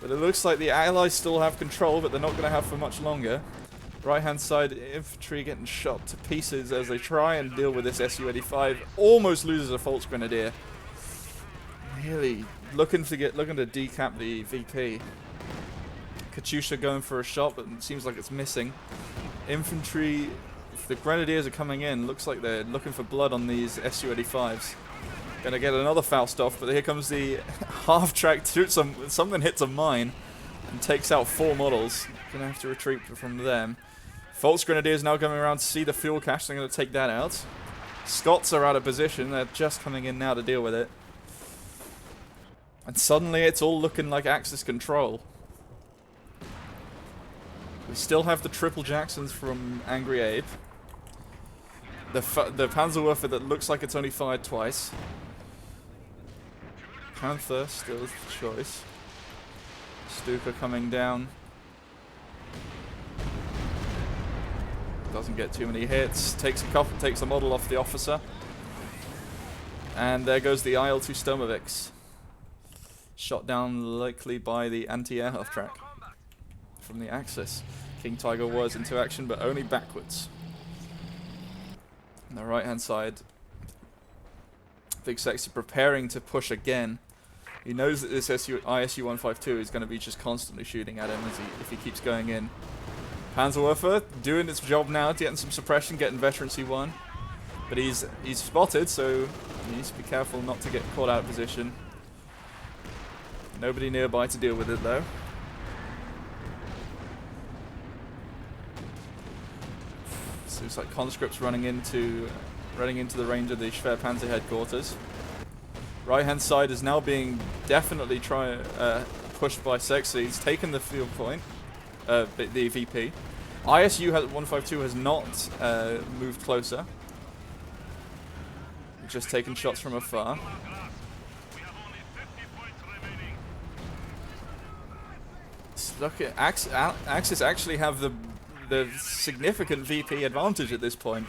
Speaker 1: But it looks like the Allies still have control, but they're not going to have for much longer. Right hand side infantry getting shot to pieces as they try and deal with this Su-85. Almost loses a Volksgrenadier. Really looking to decap the VP. Katyusha going for a shot, but it seems like it's missing. Infantry, if the Grenadiers are coming in, looks like they're looking for blood on these Su-85s. Gonna get another Faust off, but here comes the half-track. Something hits a mine and takes out 4 models. Gonna have to retreat from them. Volksgrenadiers now coming around to see the fuel cache. They're gonna take that out. Scots are out of position. They're just coming in now to deal with it. And suddenly it's all looking like Axis control. We still have the triple Jacksons from Angry Abe. The Panzerwerfer that looks like it's only fired twice. Panther still is the choice. Stuka coming down. Doesn't get too many hits. Takes a model off the officer. And there goes the IL-2 Sturmovix. Shot down likely by the anti-air half-track from the Axis. King Tiger was into action, but only backwards. On the right-hand side, Big Sexy preparing to push again. He knows that this ISU 152 is going to be just constantly shooting at him if he keeps going in. Panzerwerfer doing its job now, getting some suppression, getting veteran C1. But he's spotted, so he needs to be careful not to get caught out of position. Nobody nearby to deal with it though. So it's like conscripts running into the range of the Schwerpanzer headquarters. Right hand side is now being definitely pushed by Sexy. He's taken the field point, the VP. ISU 152 has not moved closer. Just taking shots from afar. Look at Axis actually have the significant VP advantage at this point.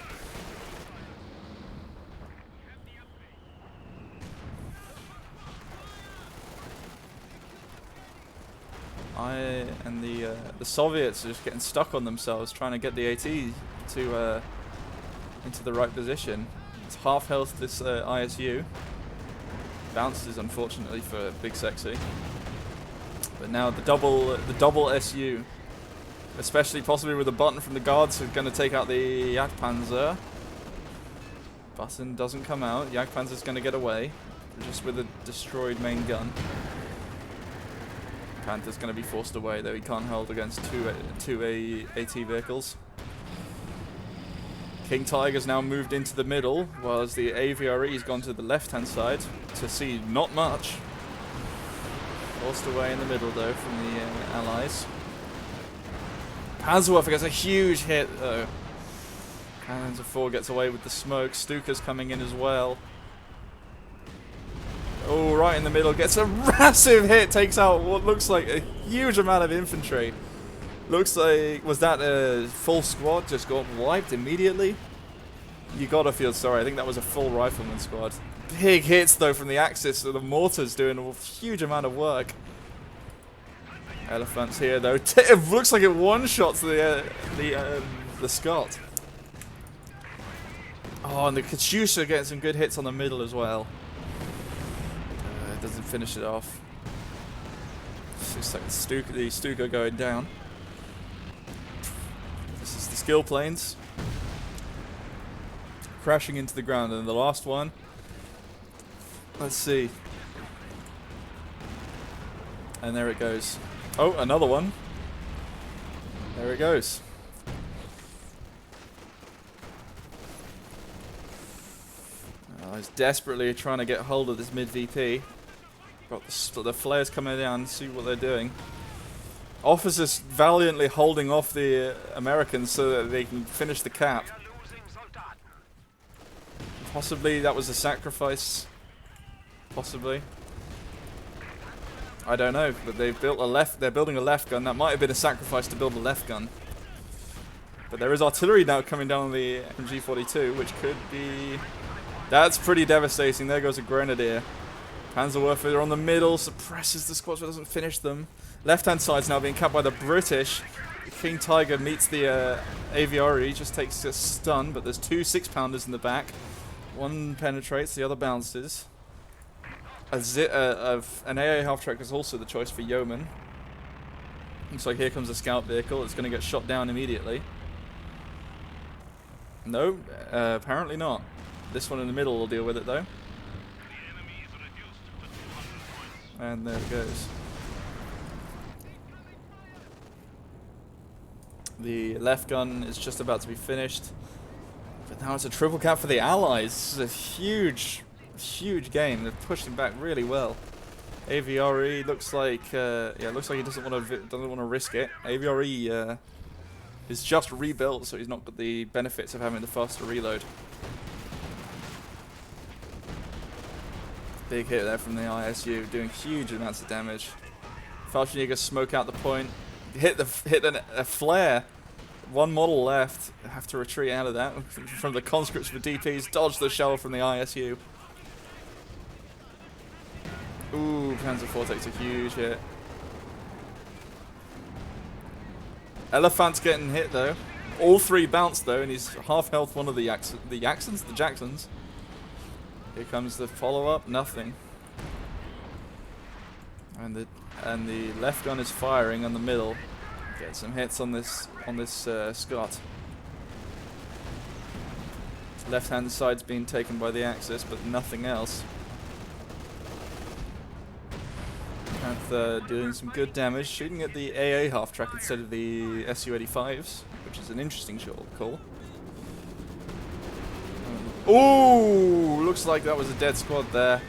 Speaker 1: And the Soviets are just getting stuck on themselves, trying to get the AT to into the right position. It's half health this ISU. Bounces unfortunately for Big Sexy. But now the double SU, especially possibly with a button from the guards, are going to take out the Jagdpanzer. Button doesn't come out. Jagdpanzer's going to get away, just with a destroyed main gun. Panther's going to be forced away, though he can't hold against two AT vehicles. King Tiger's now moved into the middle, whilst the AVRE's gone to the left-hand side to see not much. Forced away in the middle, though, from the Allies. Panzerwerfer gets a huge hit, though. Panzer 4 gets away with the smoke. Stuka's coming in as well. Oh, right in the middle, gets a massive hit, takes out what looks like a huge amount of infantry. Looks like, was that a full squad just got wiped immediately? You gotta feel sorry, I think that was a full rifleman squad. Big hits though from the Axis, so the mortars doing a huge amount of work. Elephants here though, it looks like it one-shots the Scot. Oh, and the Katyusha getting some good hits on the middle as well. Doesn't finish it off. It's just like the Stuka going down. This is the skill planes crashing into the ground, and the last one. Let's see. And there it goes. Oh, another one. There it goes. Oh, he's desperately trying to get hold of this mid VP. Got the flares coming down, see what they're doing. Officers valiantly holding off the Americans so that they can finish the cap. Possibly that was a sacrifice. Possibly. I don't know, but they've built they're building a left gun. That might have been a sacrifice to build a left gun. But there is artillery now coming down on the MG42, which could be... That's pretty devastating. There goes a grenadier. Panzerwerfer on the middle, suppresses the squads but doesn't finish them. Left-hand side's now being capped by the British. King Tiger meets the AVRE, just takes a stun, but there's two 6-pounders in the back. One penetrates, the other bounces. An AA half-track is also the choice for Yeoman. Looks like here comes a scout vehicle, it's going to get shot down immediately. No, apparently not. This one in the middle will deal with it though. And there it goes. The left gun is just about to be finished. But now it's a triple cap for the Allies. This is a huge game. They're pushing back really well. AVRE looks like looks like he doesn't want to risk it. AVRE is just rebuilt, so he's not got the benefits of having the faster reload. Big hit there from the ISU, doing huge amounts of damage. Fallschirmjäger smoke out the point. Hit a flare. One model left. Have to retreat out of that from the conscripts for DPs. Dodge the shell from the ISU. Ooh, Panzer 4 takes a huge hit. Elephant's getting hit though. All three bounced though, and he's half health. One of the Jacksons. Here comes the follow-up. Nothing. And the left gun is firing on the middle. Get some hits on this Scott. Left hand side's being taken by the Axis, but nothing else. Panther doing some good damage, shooting at the AA half track instead of the Su-85s, which is an interesting call. Oh, looks like that was a dead squad there.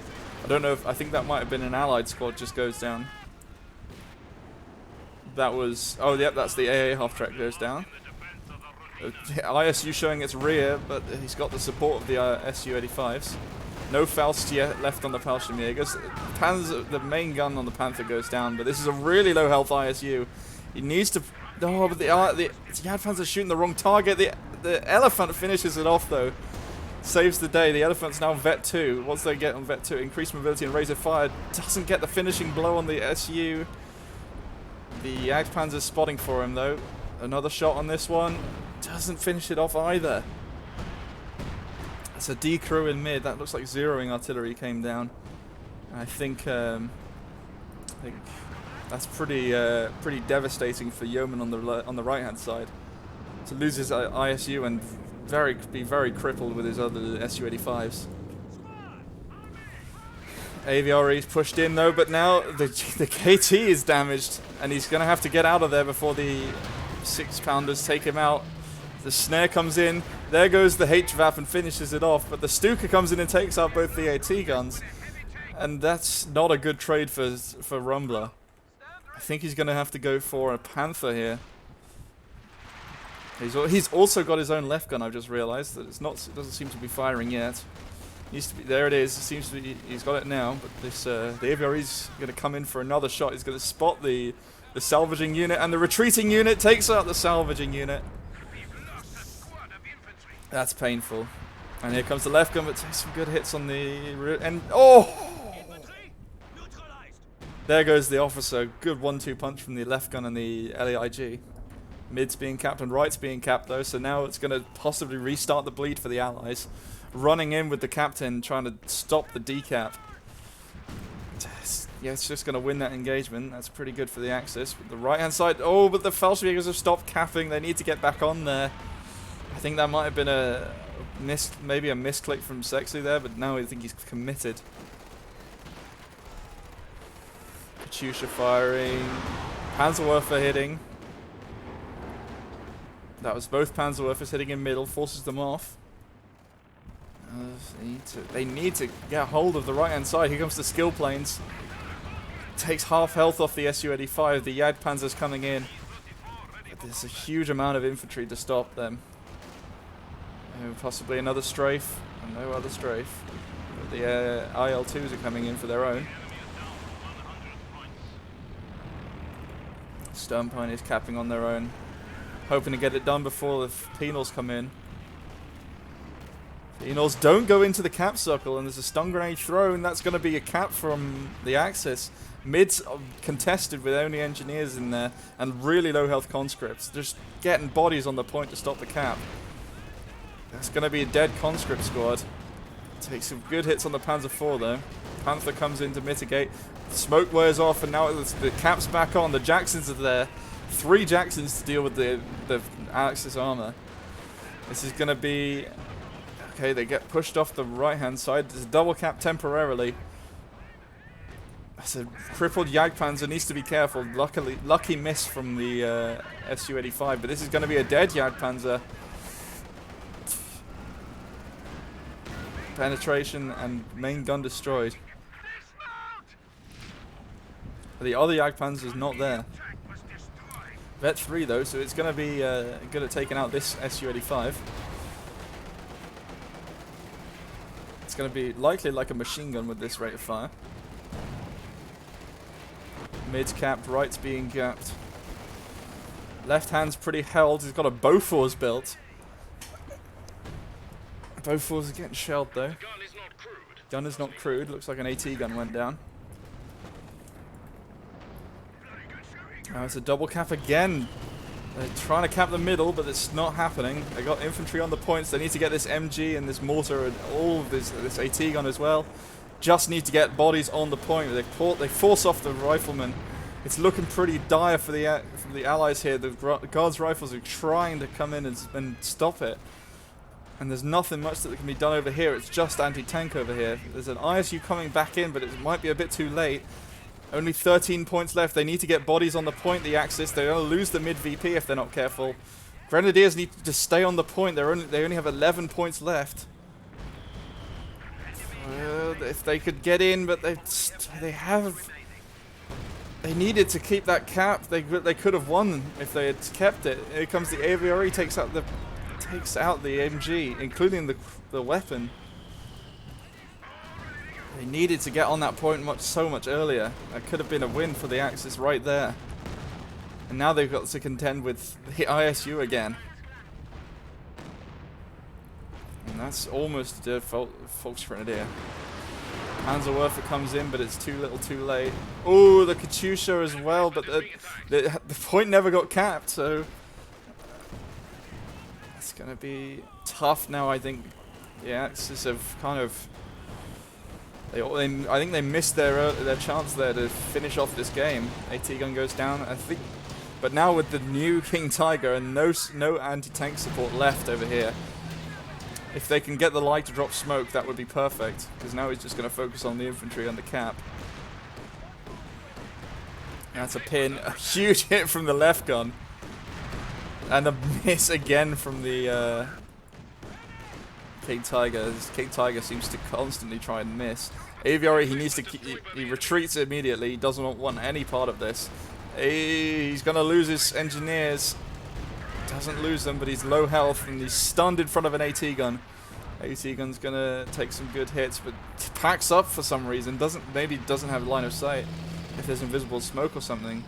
Speaker 1: I don't know if I think that might have been an allied squad just goes down. That was yep, that's the AA half track goes down. ISU showing its rear, but he's got the support of the Su-85s. No Faust yet left on the Fallschirmjägers. The main gun on the Panther goes down, but this is a really low health ISU. He needs to. Oh, but the Jagdpanzer's shooting the wrong target. The Elephant finishes it off though. Saves the day. The Elephant's now Vet 2. What's they get on Vet 2? Increased mobility and razor fire. Doesn't get the finishing blow on the SU. The Jagdpanzer's spotting for him though. Another shot on this one. Doesn't finish it off either. It's a D-crew in mid. That looks like zeroing artillery came down. I think that's pretty devastating for Yeoman on the right hand side. To lose his ISU and be very crippled with his other Su-85s. AVRE's pushed in though, but now the KT is damaged, and he's going to have to get out of there before the 6-pounders take him out. The snare comes in, there goes the HVAP and finishes it off, but the Stuka comes in and takes out both the AT guns, and that's not a good trade for Rumbler. I think he's going to have to go for a Panther here. He's also got his own left gun. I've just realised that it doesn't seem to be firing yet. Needs to be, there it is. It seems to be, he's got it now, but this the AVRE's going to come in for another shot. He's going to spot the salvaging unit, and the retreating unit takes out the salvaging unit. That's painful. And here comes the left gun, but takes some good hits on the and there goes the officer. Good 1-2 punch from the left gun and the LAIG. Mid's being capped and right's being capped though, so now it's going to possibly restart the bleed for the Allies. Running in with the captain, trying to stop the decap. Yeah, it's just going to win that engagement. That's pretty good for the Axis. But the right-hand side, but the Fallschirmjägers have stopped capping. They need to get back on there. I think that might have been maybe a misclick from Sexy there, but now I think he's committed. Katyusha firing. Panzerwerfer hitting. That was both Panzerwerfers hitting in middle, forces them off. They need to get hold of the right-hand side. Here comes the skill planes. Takes half health off the Su-85. The Jagdpanzer's coming in. But there's a huge amount of infantry to stop them. Possibly another strafe. And no other strafe. But the IL-2s are coming in for their own. Stern Pioneers capping on their own. Hoping to get it done before the penals come in. Penals don't go into the cap circle, and there's a stun grenade thrown. That's going to be a cap from the Axis. Mid's contested with only engineers in there and really low health conscripts. Just getting bodies on the point to stop the cap. That's going to be a dead conscript squad. Takes some good hits on the Panzer IV though. Panther comes in to mitigate. Smoke wears off, and now the cap's back on. The Jacksons are there. 3 Jacksons to deal with the Axis armor. This is going to be... Okay, they get pushed off the right-hand side. There's a double cap temporarily. That's a crippled Jagdpanzer. Needs to be careful. Lucky miss from the Su-85, but this is going to be a dead Jagdpanzer. Penetration and main gun destroyed. But the other Jagdpanzer is not there. Vet 3 though, so it's going to be good at taking out this Su-85. It's going to be likely like a machine gun with this rate of fire. Mid's capped, right's being gapped. Left hand's pretty held. He's got a Bofors built. Bofors are getting shelled though. Gun is not crude. Looks like an AT gun went down. Now it's a double cap again. They're trying to cap the middle, but it's not happening. They got infantry on the points. They need to get this MG and this mortar and all of this AT gun as well. just need to get bodies on the point. They force off the riflemen. It's looking pretty dire for the Allies here. The Guards' rifles are trying to come in and stop it. And there's nothing much that can be done over here. It's just anti-tank over here. There's an ISU coming back in, but it might be a bit too late. Only 13 points left. They need to get bodies on the point, the Axis. They're going to lose the mid-VP if they're not careful. Grenadiers need to stay on the point. They only have 11 points left. If they could get in, but they needed to keep that cap. They could have won if they had kept it. Here comes the AVRE, takes out the MG, including the weapon. They needed to get on that point so much earlier. That could have been a win for the Axis right there. And now they've got to contend with the ISU again. And that's almost a Volksgrenadier. Panzerwerfer comes in, but it's too little too late. Oh, the Katyusha as well, but the point never got capped, so it's going to be tough now, I think. The Axis have kind of... I think they missed their chance there to finish off this game. AT gun goes down, I think. But now with the new King Tiger and no anti-tank support left over here, if they can get the light to drop smoke, that would be perfect. Because now he's just going to focus on the infantry on the cap. That's a pin. A huge hit from the left gun. And a miss again from the King Tiger. King Tiger seems to constantly try and miss. Aviary, he retreats immediately. He doesn't want any part of this. He's going to lose his engineers. Doesn't lose them, but he's low health and he's stunned in front of an AT gun. AT gun's going to take some good hits, but packs up for some reason. Maybe doesn't have line of sight if there's invisible smoke or something.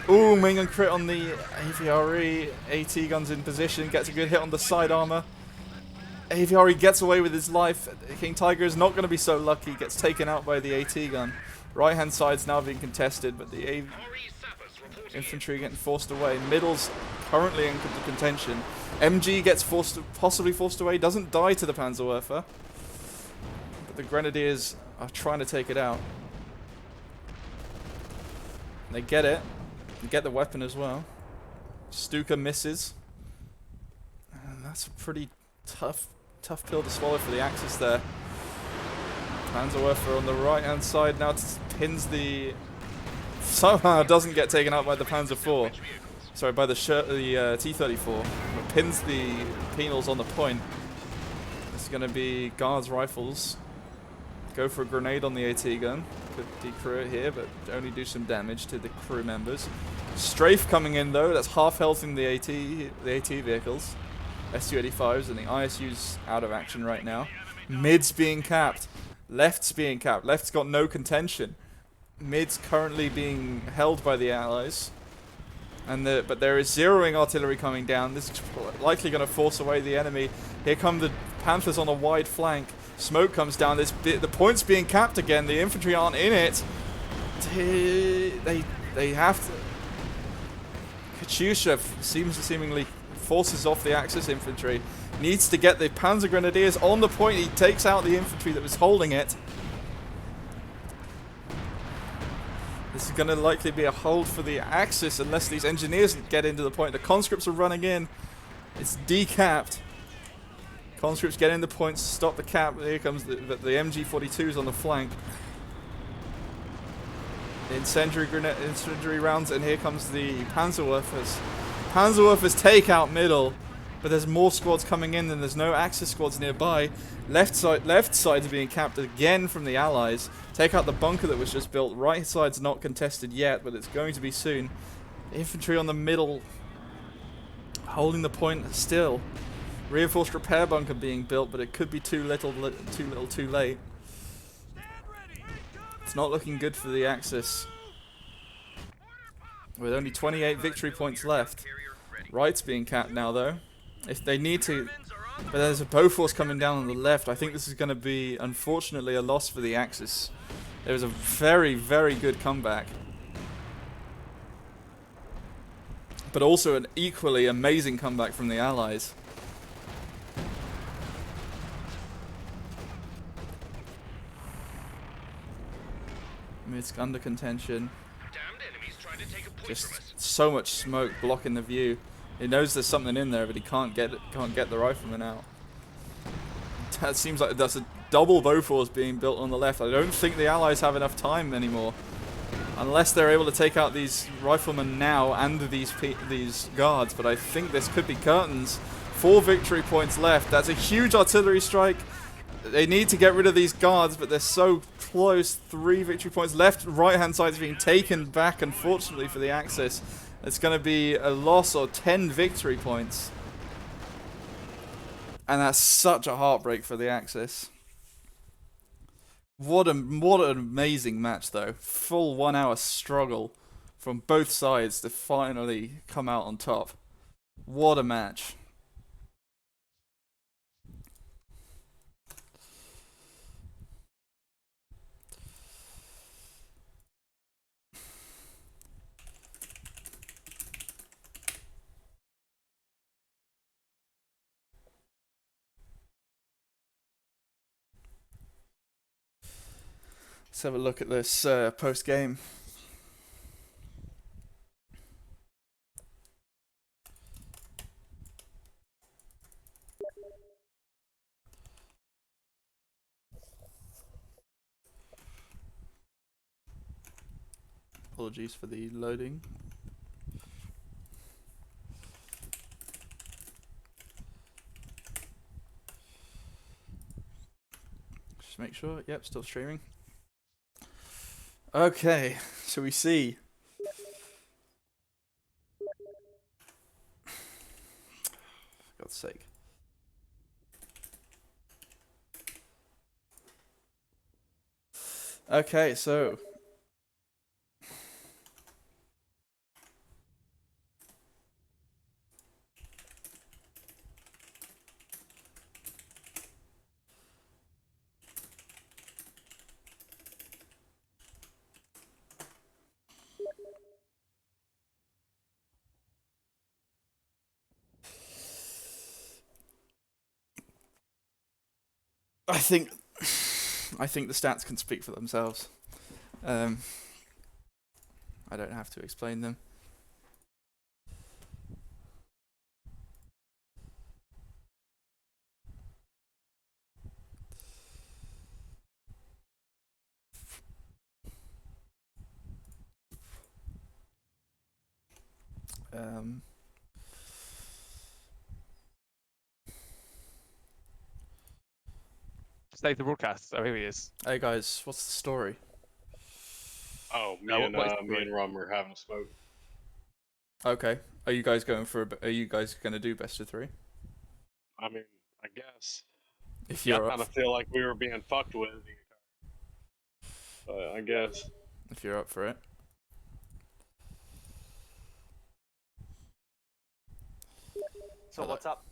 Speaker 1: Ooh, main gun crit on the AVRE. AT gun's in position, gets a good hit on the side armor. AVRE gets away with his life. King Tiger is not going to be so lucky. Gets taken out by the AT gun. Right hand side's now being contested, but the infantry getting forced away. Middle's currently in contention. MG gets possibly forced away. Doesn't die to the Panzerwerfer. But the Grenadiers are trying to take it out. They get it. They get the weapon as well. Stuka misses. And that's a pretty tough pill to swallow for the Axis there. Panzerwerfer on the right hand side now pins the... Somehow doesn't get taken out by the Panzer IV. Sorry, by the T-34. But pins the penals on the point. This is going to be Guards rifles. Go for a grenade on the AT gun. Could decrew it here, but only do some damage to the crew members. Strafe coming in though. That's half health in the AT vehicles. Su-85s, and the ISU's out of action right now. Mid's being capped. Left's being capped. Left's got no contention. Mid's currently being held by the Allies. But there is zeroing artillery coming down. This is likely going to force away the enemy. Here come the Panthers on a wide flank. Smoke comes down. The point's being capped again. The infantry aren't in it. They have to... Katyusha seemingly forces off the Axis infantry. Needs to get the Panzer Grenadiers on the point. He takes out the infantry that was holding it. This is going to likely be a hold for the Axis unless these engineers get into the point. The conscripts are running in. It's decapped. Conscripts get in the points, stop the cap. Here comes the MG42s on the flank. Incendiary rounds, and here comes the Panzerwerfers. Panzerwerfers take out middle, but there's more squads coming in, and there's no Axis squads nearby. Left side's being capped again from the Allies. Take out the bunker that was just built. Right side's not contested yet, but it's going to be soon. Infantry on the middle, holding the point still. Reinforced repair bunker being built, but it could be too little, too late. It's not looking good for the Axis. With only 28 victory points left. Right's being capped now, though. If they need to... But there's a Bofors coming down on the left. I think this is going to be, unfortunately, a loss for the Axis. There was a very, very good comeback. But also an equally amazing comeback from the Allies. It's under contention.
Speaker 2: Damned enemies trying to take a point from
Speaker 1: Just
Speaker 2: us.
Speaker 1: so much smoke blocking the view. He knows there's something in there, but he can't get the rifleman out. That seems like that's a double Bofors being built on the left. I don't think the Allies have enough time anymore, unless they're able to take out these riflemen now and these guards. But I think this could be curtains. 4 victory points left. That's a huge artillery strike. They need to get rid of these guards, but they're so close. 3 victory points left. Right-hand side is being taken back, unfortunately, for the Axis. It's going to be a loss or 10 victory points. And that's such a heartbreak for the Axis. What an amazing match, though. Full 1 hour struggle from both sides to finally come out on top. What a match. Let's have a look at this post-game. Apologies for the loading. Just make sure. Yep, still streaming. Okay, so we see. For God's sake. Okay, so I think the stats can speak for themselves. I don't have to explain them.
Speaker 3: Save the broadcast. Oh, here he is.
Speaker 1: Hey guys, what's the story?
Speaker 4: Oh, me
Speaker 3: what is
Speaker 4: and Rum were having a smoke.
Speaker 1: Okay, are you guys going to do best of 3?
Speaker 4: I mean, I guess.
Speaker 1: If
Speaker 4: I
Speaker 1: you're
Speaker 4: kind of
Speaker 1: up,
Speaker 4: feel like we were being fucked with. But I guess.
Speaker 1: if you're up for it.
Speaker 5: So what's up?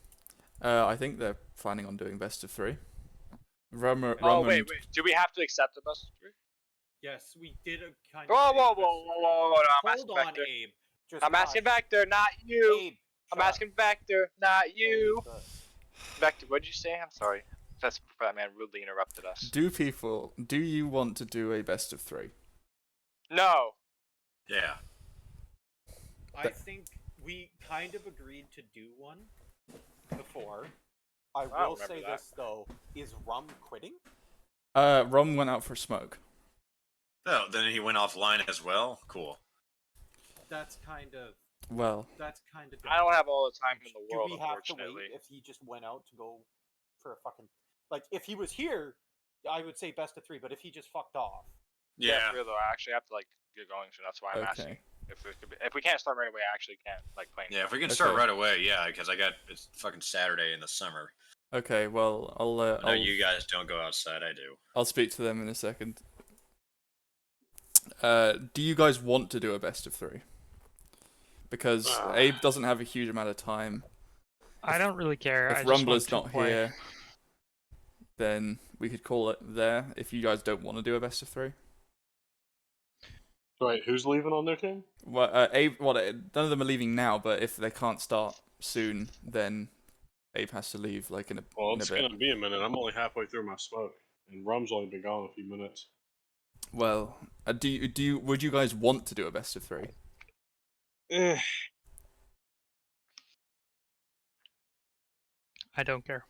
Speaker 1: I think they're planning on doing best of 3. Rum
Speaker 6: wait. Do we have to accept the best of 3?
Speaker 5: Yes, we did a kind
Speaker 6: Whoa,
Speaker 5: of.
Speaker 6: whoa. No, I'm asking
Speaker 5: Hold on,
Speaker 6: Vector.
Speaker 5: Abe.
Speaker 6: I'm asking Vector, not you.
Speaker 5: Abe,
Speaker 6: I'm
Speaker 5: shut up.
Speaker 6: asking Vector, not you.
Speaker 5: Abe,
Speaker 6: Vector, what did you say? I'm sorry. That's that man rudely interrupted us.
Speaker 1: Do you want to do a best of 3?
Speaker 6: No.
Speaker 4: Yeah.
Speaker 5: I think we kind of agreed to do one before. I
Speaker 6: I
Speaker 5: will
Speaker 6: don't
Speaker 5: say
Speaker 6: remember that.
Speaker 5: this though: is Rum quitting?
Speaker 1: Rum went out for a smoke.
Speaker 7: Oh, then he went offline as well? Cool.
Speaker 5: That's kind of.
Speaker 1: Well,
Speaker 6: I don't have all the time in the world,
Speaker 5: Do we have to
Speaker 6: unfortunately.
Speaker 5: wait if he just went out to go for a fucking like? If he was here, I would say best of 3. But if he just fucked off,
Speaker 7: Yeah.
Speaker 6: For real though, I actually have to like get going, so that's why I'm asking.
Speaker 1: okay.
Speaker 6: If we can't start right away, I actually can't like play.
Speaker 7: Yeah, if we can start
Speaker 1: Okay.
Speaker 7: right away, yeah, because it's fucking Saturday in the summer.
Speaker 1: Okay, well,
Speaker 7: I know you guys don't go outside, I do.
Speaker 1: I'll speak to them in a second. Do you guys want to do a best of 3? Because Abe doesn't have a huge amount of time.
Speaker 3: I don't really care.
Speaker 1: If
Speaker 3: I just want
Speaker 1: Rumbler's
Speaker 3: to
Speaker 1: not
Speaker 3: play.
Speaker 1: here, then we could call it there. If you guys don't want to do a best of 3.
Speaker 4: Wait, who's leaving on their team?
Speaker 1: Well, Abe. Well, none of them are leaving now. But if they can't start soon, then Abe has to leave. Like in a
Speaker 4: Well,
Speaker 1: in a
Speaker 4: it's
Speaker 1: bit.
Speaker 4: gonna be a minute. I'm only halfway through my smoke, and Rum's only been gone a few minutes.
Speaker 1: Well, would you guys want to do a best of 3?
Speaker 4: Eh,
Speaker 3: I don't care.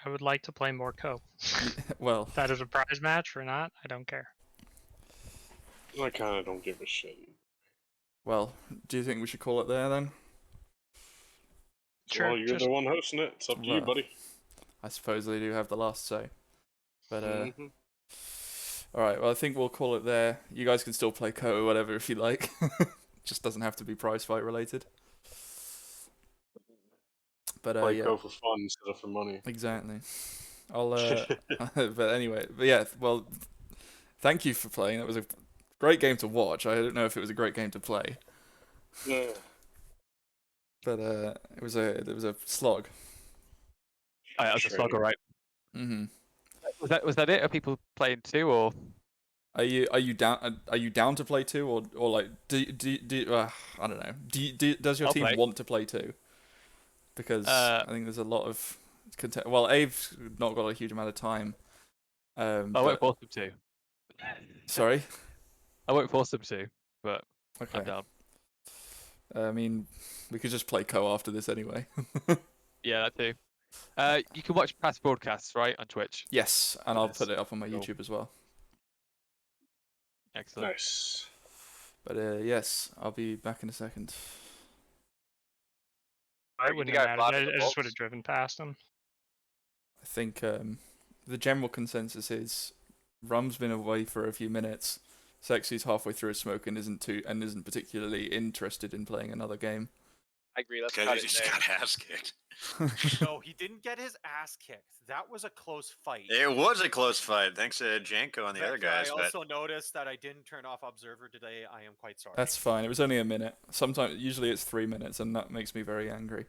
Speaker 3: I would like to play more Co.
Speaker 1: Well,
Speaker 3: If that is a prize match or not, I don't care.
Speaker 4: I kind of don't give a shit.
Speaker 1: well, do you think we should call it there then?
Speaker 3: Sure.
Speaker 4: Well, you're
Speaker 3: just,
Speaker 4: the one hosting it. It's up to you,
Speaker 1: Well,
Speaker 4: buddy.
Speaker 1: I suppose they do have the last say. But
Speaker 4: Mhm.
Speaker 1: all right. Well, I think we'll call it there. You guys can still play Co or whatever if you like. Just doesn't have to be prize fight related. But
Speaker 4: Like
Speaker 1: yeah,
Speaker 4: go for fun instead of for money.
Speaker 1: exactly. I'll but anyway, but yeah. Well, thank you for playing. That was a great game to watch. I don't know if it was a great game to play,
Speaker 4: Yeah.
Speaker 1: but it was a slog.
Speaker 3: Oh, that was a slog, alright.
Speaker 1: Mhm.
Speaker 3: Was that it? Are people playing 2 or?
Speaker 1: Are you down to play 2 or like do I don't know. Does your
Speaker 3: I'll
Speaker 1: team
Speaker 3: play.
Speaker 1: want to play 2? Because I think there's a lot of well, Abe's not got a huge amount of time.
Speaker 3: I
Speaker 1: But-
Speaker 3: won't force them to.
Speaker 1: Sorry.
Speaker 3: I won't force them to, but I'm
Speaker 1: Okay.
Speaker 3: down.
Speaker 1: I mean, we could just play Co after this anyway.
Speaker 3: Yeah, that too. You can watch past broadcasts, right, on Twitch.
Speaker 1: Yes, and I'll
Speaker 3: Yes.
Speaker 1: put it up on my
Speaker 3: Cool.
Speaker 1: YouTube as well.
Speaker 3: Excellent.
Speaker 4: Nice.
Speaker 1: But yes, I'll be back in a second.
Speaker 3: I
Speaker 6: You
Speaker 3: wouldn't
Speaker 6: think
Speaker 3: have
Speaker 6: I bought
Speaker 3: mattered.
Speaker 6: the
Speaker 3: I just would
Speaker 6: bolts?
Speaker 3: have driven past them.
Speaker 1: I think the general consensus is Rum's been away for a few minutes. Sexy's halfway through a smoke and isn't particularly interested in playing another game.
Speaker 6: I agree. Let's cut
Speaker 7: Because
Speaker 6: it
Speaker 7: he just
Speaker 6: there.
Speaker 7: got ass kicked.
Speaker 5: No, he didn't get his ass kicked. That was a close fight.
Speaker 7: It was a close fight, thanks to Janko and the other
Speaker 5: Vector,
Speaker 7: guys.
Speaker 5: I
Speaker 7: But
Speaker 5: also noticed that I didn't turn off Observer today. I am quite sorry.
Speaker 1: That's fine. It was only a minute. Usually it's 3 minutes, and that makes me very angry.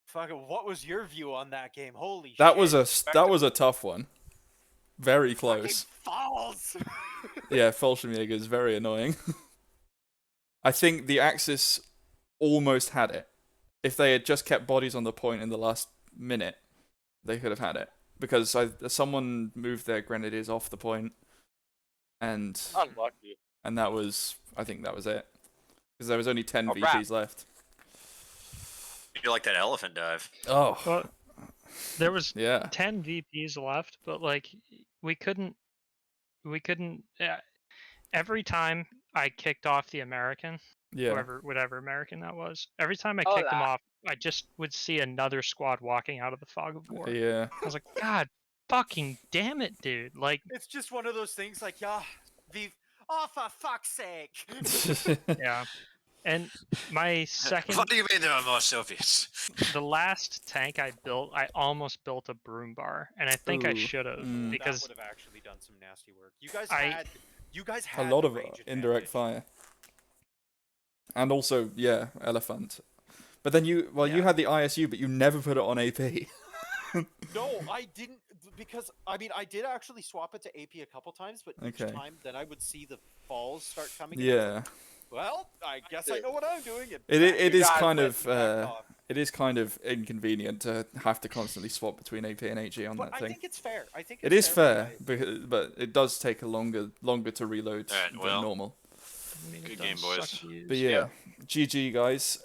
Speaker 5: Fucking, what was your view on that game? Holy shit.
Speaker 1: That was a tough one. Very close.
Speaker 5: Fucking fouls!
Speaker 1: Yeah, Folschemjäger is very annoying. I think the Axis almost had it. If they had just kept bodies on the point in the last minute, they could have had it. Because someone moved their grenadiers off the point, and
Speaker 6: Unlucky.
Speaker 1: I think that was it. Because there was only 10
Speaker 6: Oh,
Speaker 1: VPs left.
Speaker 7: you like that elephant dive?
Speaker 1: Oh,
Speaker 3: Well, there was
Speaker 1: yeah.
Speaker 3: 10 VPs left, but like we couldn't. Every time I kicked off the American,
Speaker 1: Yeah.
Speaker 3: whatever American that was, every time I
Speaker 6: Oh,
Speaker 3: kicked them
Speaker 6: that.
Speaker 3: off, I just would see another squad walking out of the fog of war.
Speaker 1: Yeah.
Speaker 3: I was like, God, fucking damn it, dude! Like,
Speaker 5: It's just one of those things like, yeah, oh, for fuck's sake!
Speaker 3: yeah. And my second,
Speaker 7: What do you mean there are more Soviets?
Speaker 3: the last tank I built, I almost built a broom bar, and I think I
Speaker 1: Ooh.
Speaker 3: should have
Speaker 1: Mm.
Speaker 3: because
Speaker 5: That would have actually done some nasty work. You guys
Speaker 3: I-
Speaker 5: had
Speaker 1: A lot
Speaker 5: the
Speaker 1: of
Speaker 5: range
Speaker 1: indirect
Speaker 5: advantage.
Speaker 1: fire. And also, yeah, elephant. But then you
Speaker 3: Yeah.
Speaker 1: had the ISU, but you never put it on AP.
Speaker 5: No, I didn't, because I mean I did actually swap it to AP a couple times, but each
Speaker 1: Okay.
Speaker 5: time then I would see the falls start coming. and I was
Speaker 1: Yeah.
Speaker 5: like, well, I guess I know what I'm doing. And
Speaker 1: It is
Speaker 6: guys
Speaker 1: kind
Speaker 6: went
Speaker 1: of
Speaker 5: back off.
Speaker 1: it is kind of inconvenient to have to constantly swap between AP and HE on
Speaker 5: But
Speaker 1: that
Speaker 5: I
Speaker 1: thing.
Speaker 5: think it's fair. I think
Speaker 1: It
Speaker 5: it's
Speaker 1: is fair,
Speaker 5: because
Speaker 1: but it does take a longer to reload
Speaker 7: Alright,
Speaker 1: than
Speaker 7: well.
Speaker 1: normal.
Speaker 3: I mean, it
Speaker 7: Good
Speaker 3: does
Speaker 7: game,
Speaker 3: suck
Speaker 7: boys.
Speaker 3: to use.
Speaker 1: But yeah, GG guys.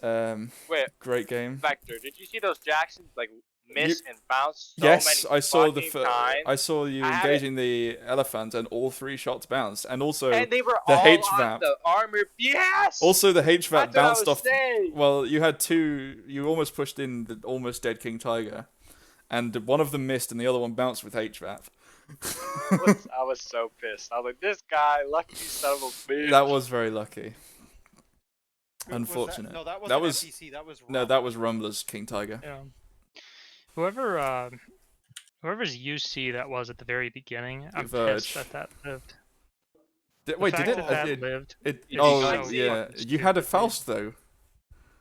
Speaker 6: Wait,
Speaker 1: Great game.
Speaker 6: Vector, did you see those Jacksons like miss and bounce so
Speaker 1: Yes,
Speaker 6: many
Speaker 1: I saw the
Speaker 6: fucking times?
Speaker 1: I saw you
Speaker 6: I had
Speaker 1: engaging the elephant, and all 3 shots bounced, and also
Speaker 6: And they were
Speaker 1: the
Speaker 6: all
Speaker 1: HVAP.
Speaker 6: on the armor. Yes.
Speaker 1: Also, the HVAP
Speaker 6: That's what I
Speaker 1: bounced
Speaker 6: was
Speaker 1: off.
Speaker 6: saying.
Speaker 1: Well, you had 2. You almost pushed in the almost dead King Tiger, and one of them missed, and the other one bounced with HVAP.
Speaker 6: I was so pissed. I was like, this guy, lucky son of a bitch.
Speaker 1: That was very lucky.
Speaker 5: Who was that?
Speaker 1: Unfortunate.
Speaker 5: No, that
Speaker 1: That
Speaker 5: wasn't
Speaker 1: was-
Speaker 5: FPC. That was
Speaker 1: No,
Speaker 5: Rum.
Speaker 1: that was Rumbler's King Tiger.
Speaker 3: Yeah. Whoever's UC that was at the very beginning, I'm
Speaker 1: Verge.
Speaker 3: pissed that lived.
Speaker 1: Wait, did
Speaker 3: fact
Speaker 1: it?
Speaker 3: that
Speaker 1: it,
Speaker 3: lived?
Speaker 1: it
Speaker 3: is
Speaker 1: oh
Speaker 3: so
Speaker 1: yeah,
Speaker 3: fucking
Speaker 1: you had a
Speaker 3: stupid, dude.
Speaker 1: Faust though.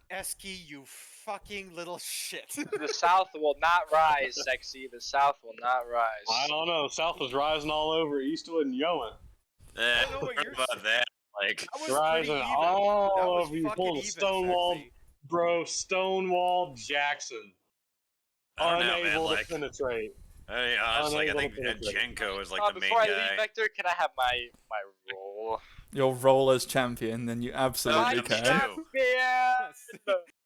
Speaker 5: Eski, you fucking little shit.
Speaker 6: The South will not rise, sexy. The South will not
Speaker 4: I
Speaker 6: rise.
Speaker 4: don't know. South was rising all over Eastwood and Yoa.
Speaker 7: Eh,
Speaker 5: know what
Speaker 7: what
Speaker 5: you're
Speaker 7: about that? Like,
Speaker 5: That was
Speaker 4: Rising
Speaker 5: pretty even.
Speaker 4: all
Speaker 5: That was
Speaker 4: over you.
Speaker 5: fucking
Speaker 4: Pulling a
Speaker 5: even,
Speaker 4: Stonewall,
Speaker 5: Sexy.
Speaker 4: bro. Stonewall Jackson.
Speaker 7: I don't know, man.
Speaker 4: Unable to
Speaker 7: Like,
Speaker 4: penetrate.
Speaker 7: Hey, honestly, I think
Speaker 4: Unable to
Speaker 7: Jenko is like the main
Speaker 6: before I leave,
Speaker 7: guy.
Speaker 6: Vector, can I have my role?
Speaker 1: Your role as champion, then you absolutely
Speaker 7: me
Speaker 1: can.
Speaker 7: too.
Speaker 6: Yeah.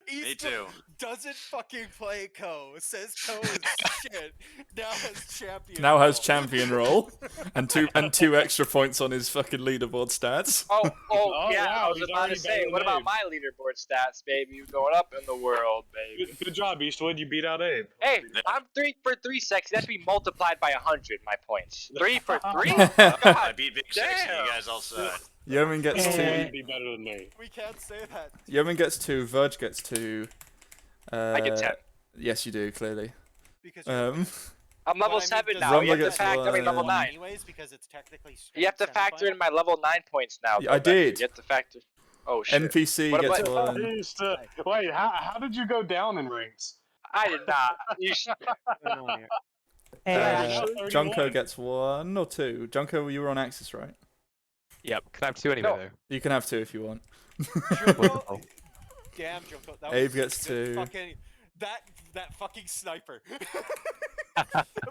Speaker 7: Me too.
Speaker 8: Doesn't fucking play Co. Says Co is shit. Now has champion.
Speaker 1: Now has
Speaker 8: role.
Speaker 1: champion role, and two extra points on his fucking leaderboard stats.
Speaker 6: Oh,
Speaker 4: Oh,
Speaker 6: yeah,
Speaker 4: wow,
Speaker 6: I was
Speaker 4: he's
Speaker 6: about to
Speaker 4: already
Speaker 6: say,
Speaker 4: better
Speaker 6: what
Speaker 4: than
Speaker 6: about
Speaker 4: Abe.
Speaker 6: my leaderboard stats, baby? Going up in the world, baby.
Speaker 4: Good job, Eastwood. You beat out Abe.
Speaker 6: Hey, I'm 3 for 3 sexy. That should be multiplied by 100, my points. 3 for 3?
Speaker 7: I
Speaker 6: God
Speaker 7: beat Big Sexy.
Speaker 6: damn.
Speaker 7: You guys all suck.
Speaker 1: Yeoman gets
Speaker 4: No way
Speaker 1: 2.
Speaker 4: you'd be better than me.
Speaker 8: We can't say that.
Speaker 1: Yeoman gets 2. Verge gets 2.
Speaker 6: I get 10.
Speaker 1: Yes, you do clearly.
Speaker 8: Because you're
Speaker 1: Um,
Speaker 6: I'm level
Speaker 8: But I mean,
Speaker 6: 7
Speaker 8: does
Speaker 6: now. You
Speaker 1: Rumble
Speaker 6: have to
Speaker 1: gets
Speaker 6: factor, I mean, level
Speaker 1: one.
Speaker 6: 9.
Speaker 8: anyways because it's technically.
Speaker 6: You have to factor in my level 9 points now.
Speaker 1: Yeah,
Speaker 6: though,
Speaker 1: I
Speaker 6: Vector.
Speaker 1: did.
Speaker 6: You have to factor. Oh, shit.
Speaker 1: NPC
Speaker 6: What
Speaker 1: gets
Speaker 6: about-
Speaker 1: 1.
Speaker 4: Wait, how did you go down in ranks?
Speaker 6: I did not. You should.
Speaker 1: Junko gets 1 or 2. Junko, you were on Axis, right?
Speaker 3: Yep. Can I have 2 anyway
Speaker 6: No.
Speaker 3: though?
Speaker 1: You can have 2 if you want.
Speaker 8: Junko, damn, Junko. That
Speaker 1: Abe
Speaker 8: was
Speaker 1: gets
Speaker 8: good
Speaker 1: 2.
Speaker 8: Fucking, that fucking sniper.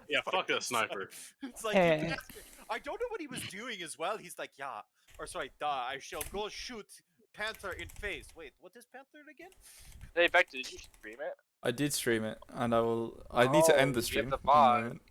Speaker 4: Yeah, fuck that sniper.
Speaker 8: It's like, I don't know what he was doing as well. He's like, yeah. Or sorry, I shall go shoot Panther in face. Wait, what is Panther again?
Speaker 6: Hey, Vector, did you stream it?
Speaker 1: I did stream it, and I need to end the
Speaker 6: Oh, you have
Speaker 1: stream.
Speaker 6: the
Speaker 1: in a
Speaker 6: VOD.
Speaker 1: moment.